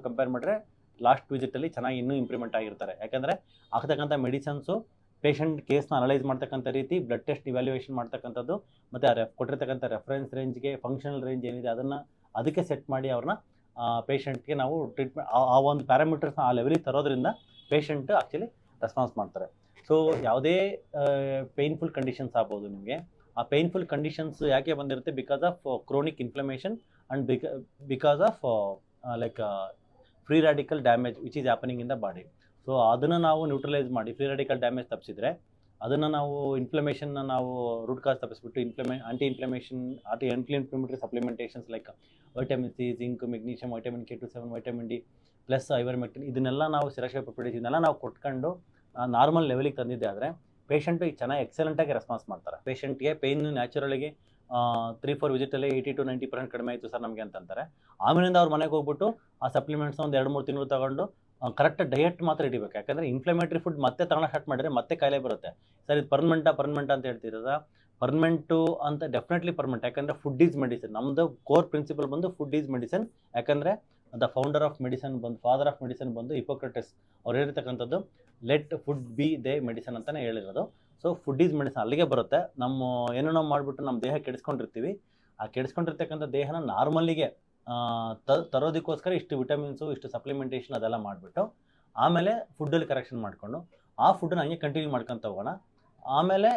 compare ಮಾಡಿದ್ರೆ ಲಾಸ್ಟ್ ವಿಸಿಟಲ್ಲಿ ಚೆನ್ನಾಗಿ ಇನ್ನೂ ಇಂಪ್ರೂವ್ಮೆಂಟ್ ಆಗಿರ್ತಾರೆ. ಯಾಕೆಂದರೆ ಆಗ್ತಕ್ಕಂಥ ಮೆಡಿಸನ್ಸು ಪೇಷಂಟ್ ಕೇಸ್ನ ಅನಲೈಸ್ ಮಾಡ್ತಕ್ಕಂಥ ರೀತಿ, ಬ್ಲಡ್ ಟೆಸ್ಟ್ ಇವ್ಯಾಲ್ಯೂಯೇಷನ್ ಮಾಡ್ತಕ್ಕಂಥದ್ದು, ಮತ್ತು ಕೊಟ್ಟಿರ್ತಕ್ಕಂಥ ರೆಫರೆನ್ಸ್ ರೇಂಜ್ಗೆ ಫಂಕ್ಷನಲ್ ರೇಂಜ್ ಏನಿದೆ ಅದಕ್ಕೆ ಸೆಟ್ ಮಾಡಿ ಅವ್ರನ್ನ ಪೇಷಂಟ್ಗೆ ನಾವು ಟ್ರೀಟ್ಮೆಂಟ್ ಆ ಒಂದು ಪ್ಯಾರಾಮೀಟರ್ಸ್ನ ಆ ಲೆವೆಲಿಗೆ ತರೋದ್ರಿಂದ ಪೇಷಂಟ್ ಆ್ಯಕ್ಚುಲಿ ರೆಸ್ಪಾನ್ಸ್ ಮಾಡ್ತಾರೆ. ಸೊ ಯಾವುದೇ ಪೇಯ್ನ್ಫುಲ್ ಕಂಡೀಷನ್ಸ್ ಆಗ್ಬೋದು ನಿಮಗೆ. ಆ ಪೇಯ್ನ್ಫುಲ್ ಕಂಡೀಷನ್ಸ್ ಯಾಕೆ ಬಂದಿರುತ್ತೆ? Because of chronic inflammation and because of like free radical damage which is happening in the body. So ಅದನ್ನು ನಾವು ನ್ಯೂಟ್ರಲೈಸ್ ಮಾಡಿ ಫ್ರೀ ರ್ಯಾಡಿಕಲ್ ಡ್ಯಾಮೇಜ್ ತಪ್ಪಿಸಿದ್ರೆ, ಅದನ್ನು ನಾವು ಇನ್ಫ್ಲಮೇಷನ್ನ ನಾವು ರೂಟ್ ಕಾಸ್ ತಪ್ಪಿಸ್ಬಿಟ್ಟು anti inflammatory supplementations like vitamin C, zinc, magnesium, vitamin K27, vitamin D plus ivermectin, ಇದನ್ನೆಲ್ಲ ನಾವು ಸಿರಶೇಪಪಿಡಿಸ್ ಇದನ್ನೆಲ್ಲ ನಾವು ಕೊಟ್ಕೊಂಡು ನಾರ್ಮಲ್ ಲೆವೆಲಿಗೆ ತಂದಿದ್ದೆ ಆದರೆ ಪೇಷಂಟು ಈಗ ಚೆನ್ನಾಗಿ ಎಕ್ಸಲೆಂಟಾಗಿ ರೆಸ್ಪಾನ್ಸ್ ಮಾಡ್ತಾರೆ. ಪೇಷಂಟ್ಗೆ ಪೇಯ್ನು ನ್ಯಾಚುರಲಿಗೆ 3-4 ವಿಸಿಟಲ್ಲಿ 80 to 90% ಕಡಿಮೆ ಆಯಿತು ಸರ್ ನಮಗೆ ಅಂತಂತಾರೆ. ಆಮೇಲಿಂದ ಅವ್ರ ಮನೆಗೆ ಹೋಗ್ಬಿಟ್ಟು ಆ ಸಪ್ಲಿಮೆಂಟ್ಸ್ನ ಒಂದು 2-3 ತಿಂಗಳು ತೊಗೊಂಡು ಕರೆಕ್ಟ್ ಡಯಟ್ ಮಾತ್ರ ಹಿಡಿಬೇಕು. ಯಾಕಂದರೆ ಇನ್ಫ್ಲಮೇಟ್ರಿ ಫುಡ್ ಮತ್ತೆ ತಗೊಳ್ಳೋ ಸ್ಟಾರ್ಟ್ ಮಾಡಿದ್ರೆ ಮತ್ತೆ ಕಾಯಿಲೆ ಬರುತ್ತೆ. ಸರ್ ಇದು ಪರ್ಮನೆಂಟ್ ಅಂತ ಹೇಳ್ತಿರೋದ? ಪರ್ಮನೆಂಟು ಅಂತ ಡೆಫಿನೆಟ್ಲಿ ಪರ್ಮನೆಂಟ್. ಯಾಕಂದರೆ ಫುಡ್ ಈಸ್ ಮೆಡಿಸಿನ್. ನಮ್ಮದು ಕೋರ್ ಪ್ರಿನ್ಸಿಪಲ್ ಬಂದು ಫುಡ್ ಈಸ್ ಮೆಡಿಸಿನ್. ಯಾಕಂದರೆ ದ ಫೌಂಡರ್ ಆಫ್ ಮೆಡಿಸಿನ್ ಬಂದು, ಫಾದರ್ ಆಫ್ ಮೆಡಿಸಿನ್ ಬಂದು ಹಿಪೋಕ್ರಟಿಸ್. ಅವ್ರು ಹೇಳಿರ್ತಕ್ಕಂಥದ್ದು let food be thy medicine ಅಂತಲೇ ಹೇಳಿರೋದು. ಸೊ ಫುಡ್ ಈಸ್ ಮೆಡಿಸಿನ್ ಅಲ್ಲಿಗೆ ಬರುತ್ತೆ. ನಮ್ಮ ಏನೋ ನಾವು ಮಾಡಿಬಿಟ್ಟು ನಮ್ಮ ದೇಹ ಕೆಡಿಸ್ಕೊಂಡಿರ್ತೀವಿ. ಆ ಕೆಡಿಸ್ಕೊಂಡಿರ್ತಕ್ಕಂಥ ದೇಹನ ನಾರ್ಮಲ್ಲಿಗೆ ತರೋದಕ್ಕೋಸ್ಕರ ಇಷ್ಟು ವಿಟಮಿನ್ಸು, ಇಷ್ಟು ಸಪ್ಲಿಮೆಂಟೇಷನ್ ಅದೆಲ್ಲ ಮಾಡಿಬಿಟ್ಟು ಆಮೇಲೆ ಫುಡ್ಡಲ್ಲಿ ಕರೆಕ್ಷನ್ ಮಾಡಿಕೊಂಡು ಆ ಫುಡ್ಡನ್ನ ಹಂಗೆ ಕಂಟಿನ್ಯೂ ಮಾಡ್ಕೊತ ಹೋಗೋಣ. ಆಮೇಲೆ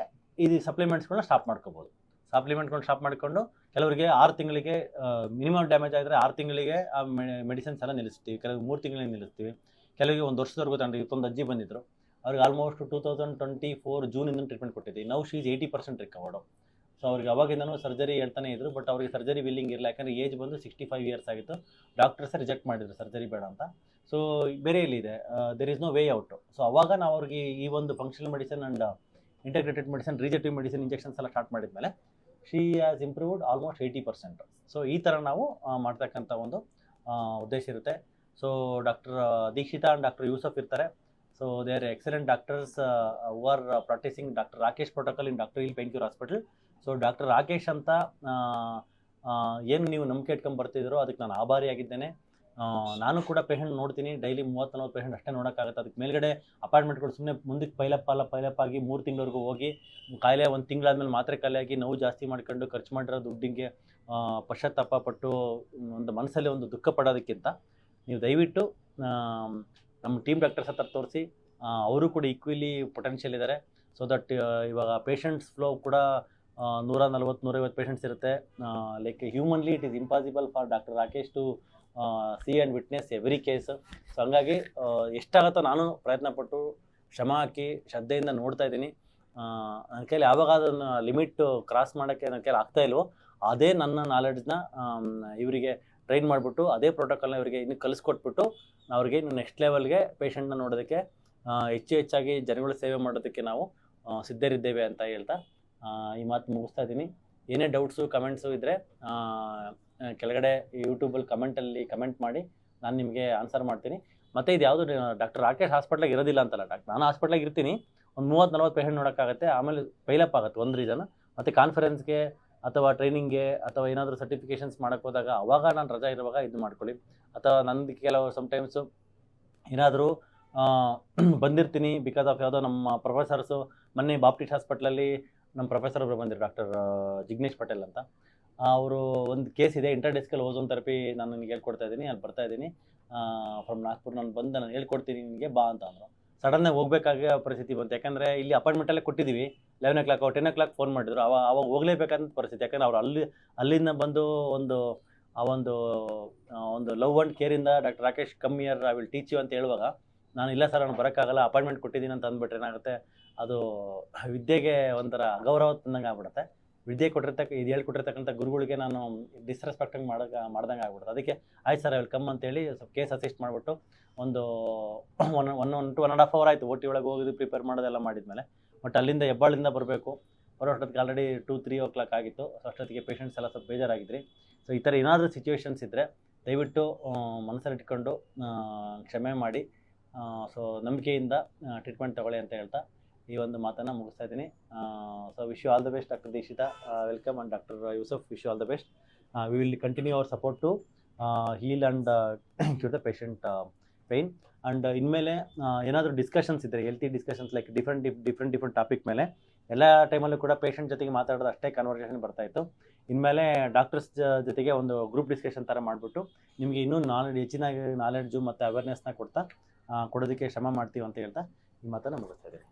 ಇದು ಸಪ್ಲಿಮೆಂಟ್ಸ್ಗಳನ್ನ ಸ್ಟಾಪ್ ಮಾಡ್ಕೋಬೋದು. ಸ್ಟಾಪ್ ಮಾಡಿಕೊಂಡು ಕೆಲವರಿಗೆ 6 ತಿಂಗಳಿಗೆ ಮಿನಿಮಮ್ ಡ್ಯಾಮೇಜ್ ಆಗಿದ್ರೆ 6 ತಿಂಗಳಿಗೆ ಆ ಮೆಡಿಸಿನ್ಸ್ ಎಲ್ಲ ನಿಲ್ಲಿಸ್ತೀವಿ. ಕೆಲವು 3 ತಿಂಗಳಿಗೆ ನಿಲ್ಲಿಸ್ತೀವಿ. ಕೆಲವರಿಗೆ 1 ವರ್ಷದವರೆಗೂ ತಗೊಂಡು ಇವತ್ತೊಂದು ಅಜ್ಜಿ ಬಂದಿದ್ದರು. ಅವ್ರಿಗೆ ಆಲ್ಮೋಸ್ಟ್ 2024 ಜೂನಿಂದ ಟ್ರೀಟ್ಮೆಂಟ್ ಕೊಟ್ಟಿದ್ವಿ. ನಾವು ಶೀಸ್ 80% ರಿಕವರ್ಡು. ಸೊ ಅವ್ರಿಗೆ ಅವಾಗಿಂದನೂ ಸರ್ಜರಿ ಹೇಳ್ತಾನೆ ಇದ್ರು. ಬಟ್ ಅವ್ರಿಗೆ ಸರ್ಜರಿ ವಿಲ್ಲಿಂಗ್ ಇರಲ್ಲ. ಯಾಕಂದರೆ ಏಜ್ ಬಂದು 65 ಇಯರ್ಸ್ ಆಗಿತ್ತು. ಡಾಕ್ಟರ್ಸೇ ರಿಜೆಕ್ಟ್ ಮಾಡಿದ್ರು ಸರ್ಜರಿ ಬೇಡ ಅಂತ. ಸೊ ಬೇರೆ ಎಲ್ಲಿದೆ, there is no way out. So ಅವಾಗ ನಾವು ಅವ್ರಿಗೆ ಈ ಒಂದು functional medicine and integrated medicine, ರಿಜೆಕ್ಟಿವ್ ಮೆಡಿಸಿನ್, ಇಂಜೆಕ್ಷನ್ಸ್ ಎಲ್ಲ ಸ್ಟಾರ್ಟ್ ಮಾಡಿದ್ಮೇಲೆ she has improved almost 80%. So ಈ ಥರ ನಾವು ಮಾಡ್ತಕ್ಕಂಥ ಒಂದು ಉದ್ದೇಶ ಇರುತ್ತೆ. So doctor Dikshita and doctor Yusuf ಇರ್ತಾರೆ. So they are excellent doctors who are practising doctor Rakesh protocol in doctor heal pain cure hospital. So doctor Rakesh ಅಂತ ಏನು ನೀವು ನಂಬಿಕೆ ಇಟ್ಕೊಂಡು ಬರ್ತಿದ್ದೀರೋ ಅದಕ್ಕೆ ನಾನು ಆಭಾರಿಯಾಗಿದ್ದೇನೆ. ನಾನು ಕೂಡ ಪೇಷಂಟ್ ನೋಡ್ತೀನಿ. ಡೈಲಿ 30-40 ಪೇಷಂಟ್ ಅಷ್ಟೇ ನೋಡೋಕ್ಕಾಗುತ್ತೆ. ಅದಕ್ಕೆ ಮೇಲ್ಗಡೆ ಅಪಾಯಿಂಟ್ಮೆಂಟ್ಗಳು ಸುಮ್ಮನೆ ಮುಂದಕ್ಕೆ ಪೈಲಪ್ ಆಗಿ 3 ತಿಂಗಳವರೆಗೂ ಹೋಗಿ ಕಾಯಿಲೆ 1 ತಿಂಗಳಾದ್ಮೇಲೆ ಮಾತ್ರೆ ಖಾಲಿಯಾಗಿ ನೋವು ಜಾಸ್ತಿ ಮಾಡ್ಕೊಂಡು ಖರ್ಚು ಮಾಡಿರೋ ದುಡ್ಡಿಗೆ ಪಶ್ಚಾತ್ತಾಪ ಪಟ್ಟು ಒಂದು ಮನಸ್ಸಲ್ಲಿ ಒಂದು ದುಃಖ ಪಡೋದಕ್ಕಿಂತ ನೀವು ದಯವಿಟ್ಟು ನಮ್ಮ ಟೀಮ್ ಡಾಕ್ಟರ್ಸ್ ಹತ್ರ ತೋರಿಸಿ. ಅವರು ಕೂಡ ಈಕ್ವಲಿ ಪೊಟೆನ್ಷಿಯಲ್ ಇದ್ದಾರೆ. ಸೊ ದಟ್ ಇವಾಗ ಪೇಷಂಟ್ಸ್ ಫ್ಲೋ ಕೂಡ 140-150 ಪೇಷಂಟ್ಸ್ ಇರುತ್ತೆ. Like humanly it is impossible for doctor Rakesh to see and witness every case. So ಹಂಗಾಗಿ ಎಷ್ಟಾಗುತ್ತೋ ನಾನು ಪ್ರಯತ್ನಪಟ್ಟು ಶ್ರಮ ಹಾಕಿ ಶ್ರದ್ಧೆಯಿಂದ ನೋಡ್ತಾ ಇದ್ದೀನಿ. ನನ್ನ ಕೈಲಿ ಯಾವಾಗ ಅದನ್ನು ಲಿಮಿಟ್ ಕ್ರಾಸ್ ಮಾಡೋಕ್ಕೆ ನನ್ನ ಕೈಲಿ ಆಗ್ತಾ ಇಲ್ವೋ ಅದೇ ನನ್ನ ನಾಲೆಡ್ಜ್ನ ಇವರಿಗೆ ಟ್ರೈನ್ ಮಾಡಿಬಿಟ್ಟು ಅದೇ ಪ್ರೋಟೋಕಾಲ್ನ ಇವರಿಗೆ ಇನ್ನು ಕಲಿಸ್ಕೊಟ್ಬಿಟ್ಟು ಅವ್ರಿಗೆ ಇನ್ನು ನೆಕ್ಸ್ಟ್ ಲೆವೆಲ್ಗೆ ಪೇಷಂಟ್ನ ನೋಡೋದಕ್ಕೆ ಹೆಚ್ಚಾಗಿ ಜನಗಳ ಸೇವೆ ಮಾಡೋದಕ್ಕೆ ನಾವು ಸಿದ್ಧರಿದ್ದೇವೆ ಅಂತ ಹೇಳ್ತಾ ಈ ಮಾತು ಮುಗಿಸ್ತಾ ಇದ್ದೀನಿ. ಏನೇ ಡೌಟ್ಸು ಕಮೆಂಟ್ಸು ಇದ್ದರೆ ಕೆಳಗಡೆ ಯೂಟ್ಯೂಬಲ್ಲಿ ಕಮೆಂಟ್ ಮಾಡಿ ನಾನು ನಿಮಗೆ ಆನ್ಸರ್ ಮಾಡ್ತೀನಿ. ಮತ್ತು ಇದು ಯಾವುದು ಡಾಕ್ಟರ್ ರಾಕೇಶ್ ಹಾಸ್ಪಿಟ್ಲಾಗ ಇರೋದಿಲ್ಲ ಅಂತಲ್ಲ. ನಾನು ಹಾಸ್ಪಿಟ್ಲಾಗ ಇರ್ತೀನಿ, ಒಂದು 30-40 ಪೇಷಂಟ್ ನೋಡೋಕ್ಕಾಗುತ್ತೆ. ಆಮೇಲೆ ಪೈಲಪ್ ಆಗುತ್ತೆ ಒಂದು ರೀಸನ್. ಮತ್ತು ಕಾನ್ಫರೆನ್ಸ್ಗೆ ಅಥವಾ ಟ್ರೈನಿಂಗ್ಗೆ ಅಥವಾ ಏನಾದರೂ ಸರ್ಟಿಫಿಕೇಷನ್ಸ್ ಮಾಡೋಕ್ಕೆ ಹೋದಾಗ ಅವಾಗ ನಾನು ರಜಾ ಇರುವಾಗ ಇದು ಮಾಡ್ಕೊಳ್ಳಿ. ಅಥವಾ ನನಗೆ ಕೆಲವು ಸಮ್ಟೈಮ್ಸು ಏನಾದರೂ ಬಂದಿರ್ತೀನಿ ಬಿಕಾಸ್ ಆಫ್ ಯಾವುದೋ ನಮ್ಮ ಪ್ರೊಫೆಸರ್ಸು. ಮೊನ್ನೆ ಬಾಪ್ಟಿಸ್ಟ್ ಹಾಸ್ಪಿಟ್ಲಲ್ಲಿ ನಮ್ಮ ಪ್ರೊಫೆಸರ್ ಒಬ್ಬರು ಬಂದಿರು, ಡಾಕ್ಟರ್ ಜಿಗ್ನೇಶ್ ಪಟೇಲ್ ಅಂತ. ಅವರು ಒಂದು ಕೇಸ್ ಇದೆ, ಇಂಟರ್ಡಿಸ್ಕಲ್ ಓಝೋನ್ ಥೆರಪಿ ನಾನು ನಿನಗೆ ಹೇಳ್ಕೊಡ್ತಾ ಇದ್ದೀನಿ, ಅಲ್ಲಿ ಬರ್ತಾ ಇದ್ದೀನಿ ಫ್ರಮ್ ನಾಗ್ಪುರ್, ನಾನು ಬಂದು ನಾನು ಹೇಳ್ಕೊಡ್ತೀನಿ ನಿನಗೆ ಬಾ ಅಂತ ಅಂದರು. ಸಡನ್ನಾಗಿ ಹೋಗ್ಬೇಕಾಗ ಪರಿಸ್ಥಿತಿ ಬಂತು, ಯಾಕಂದರೆ ಇಲ್ಲಿ ಅಪಾಯಿಂಟ್ಮೆಂಟಲ್ಲೇ ಕೊಟ್ಟಿದ್ದೀವಿ 11 o'clock, 10 o'clock ಫೋನ್ ಮಾಡಿದ್ರು. ಅವಾಗ ಹೋಗಲೇಬೇಕಂತ ಪರಿಸ್ಥಿತಿ, ಯಾಕಂದರೆ ಅವ್ರು ಅಲ್ಲಿಂದ ಬಂದು ಒಂದು ಲವ್ ಆ್ಯಂಡ್ ಕೇರಿಂದ doctor Rakesh come here, I will teach you ಅಂತ ಹೇಳುವಾಗ ನಾನು ಇಲ್ಲ ಸರ್ ನಾನು ಬರೋಕ್ಕಾಗಲ್ಲ, ಅಪಾಯಿಂಟ್ಮೆಂಟ್ ಕೊಟ್ಟಿದ್ದೀನಿ ಅಂತ ಅಂದ್ಬಿಟ್ರೆ ಏನಾಗುತ್ತೆ, ಅದು ವಿದ್ಯೆಗೆ ಒಂಥರ ಅಗೌರವ ತಂದಂಗೆ ಆಗ್ಬಿಡುತ್ತೆ. ವಿದ್ಯೆ ಇದು ಹೇಳ್ಕೊಟ್ಟಿರ್ತಕ್ಕಂಥ ಗುರುಗಳಿಗೆ ನಾನು ಡಿಸ್ರೆಸ್ಪೆಕ್ಟಂಗೆ ಮಾಡ್ದಂಗೆ ಆಗ್ಬಿಡುತ್ತೆ. ಅದಕ್ಕೆ ಆಯ್ತು ಸರ್ ಐ ವಿಲ್ ಕಮ್ ಅಂತೇಳಿ ಸ್ವಲ್ಪ ಕೇಸ್ ಅಸಿಸ್ಟ್ ಮಾಡಿಬಿಟ್ಟು ಒಂದು 1.5 hour ಆಯಿತು OT ಒಳಗೆ ಹೋಗಿದ್ದು ಪ್ರಿಪೇರ್ ಮಾಡೋದೆಲ್ಲ ಮಾಡಿದ್ಮೇಲೆ. ಬಟ್ ಅಲ್ಲಿಂದ ಹೆಬ್ಬಾಳಿಂದ ಬರಬೇಕು, ಬರೋಷ್ಟೊತ್ತಿಗೆ ಆಲ್ರೆಡಿ 2-3 o'clock ಆಗಿತ್ತು. ಸೊ ಅಷ್ಟೊತ್ತಿಗೆ ಪೇಷಂಟ್ಸ್ ಎಲ್ಲ ಸ್ವಲ್ಪ ಬೇಜಾರಾಗಿದ್ರಿ. ಸೊ ಈ ಥರ ಏನಾದರೂ ಸಿಚುವೇಶನ್ಸ್ ಇದ್ದರೆ ದಯವಿಟ್ಟು ಮನಸ್ಸಲ್ಲಿಟ್ಕೊಂಡು ಕ್ಷಮೆ ಮಾಡಿ, ಸೊ ನಂಬಿಕೆಯಿಂದ ಟ್ರೀಟ್ಮೆಂಟ್ ತಗೊಳ್ಳಿ ಅಂತ ಹೇಳ್ತಾ ಈ ಒಂದು ಮಾತನ್ನು ಮುಗಿಸ್ತಾ ಇದ್ದೀನಿ. So wish you all the best doctor Dikshita, welcome, and doctor Yusuf, wish you all the best. We will continue our support to heal and cure the patient pain. And ಇನ್ಮೇಲೆ ಏನಾದರೂ ಡಿಸ್ಕಷನ್ಸ್ ಇದ್ದರೆ, healthy discussions like different topic ಮೇಲೆ ಎಲ್ಲ ಟೈಮಲ್ಲೂ ಕೂಡ patient ಜೊತೆಗೆ ಮಾತಾಡೋದು ಅಷ್ಟೇ ಕನ್ವರ್ಸೇಷನ್ ಬರ್ತಾಯಿತ್ತು. ಇನ್ಮೇಲೆ ಡಾಕ್ಟರ್ಸ್ ಜೊತೆಗೆ ಒಂದು ಗ್ರೂಪ್ ಡಿಸ್ಕಷನ್ ಥರ ಮಾಡಿಬಿಟ್ಟು ನಿಮಗೆ ಇನ್ನೂ ಹೆಚ್ಚಿನ ನಾಲೆಡ್ಜು ಮತ್ತು ಅವೇರ್ನೆಸ್ನ ಕೊಡೋದಕ್ಕೆ ಶ್ರಮ ಮಾಡ್ತೀವಿ ಅಂತ ಹೇಳ್ತಾ ಈ ಮಾತನ್ನು ಮುಗಿಸ್ತಾ ಇದ್ದೀನಿ.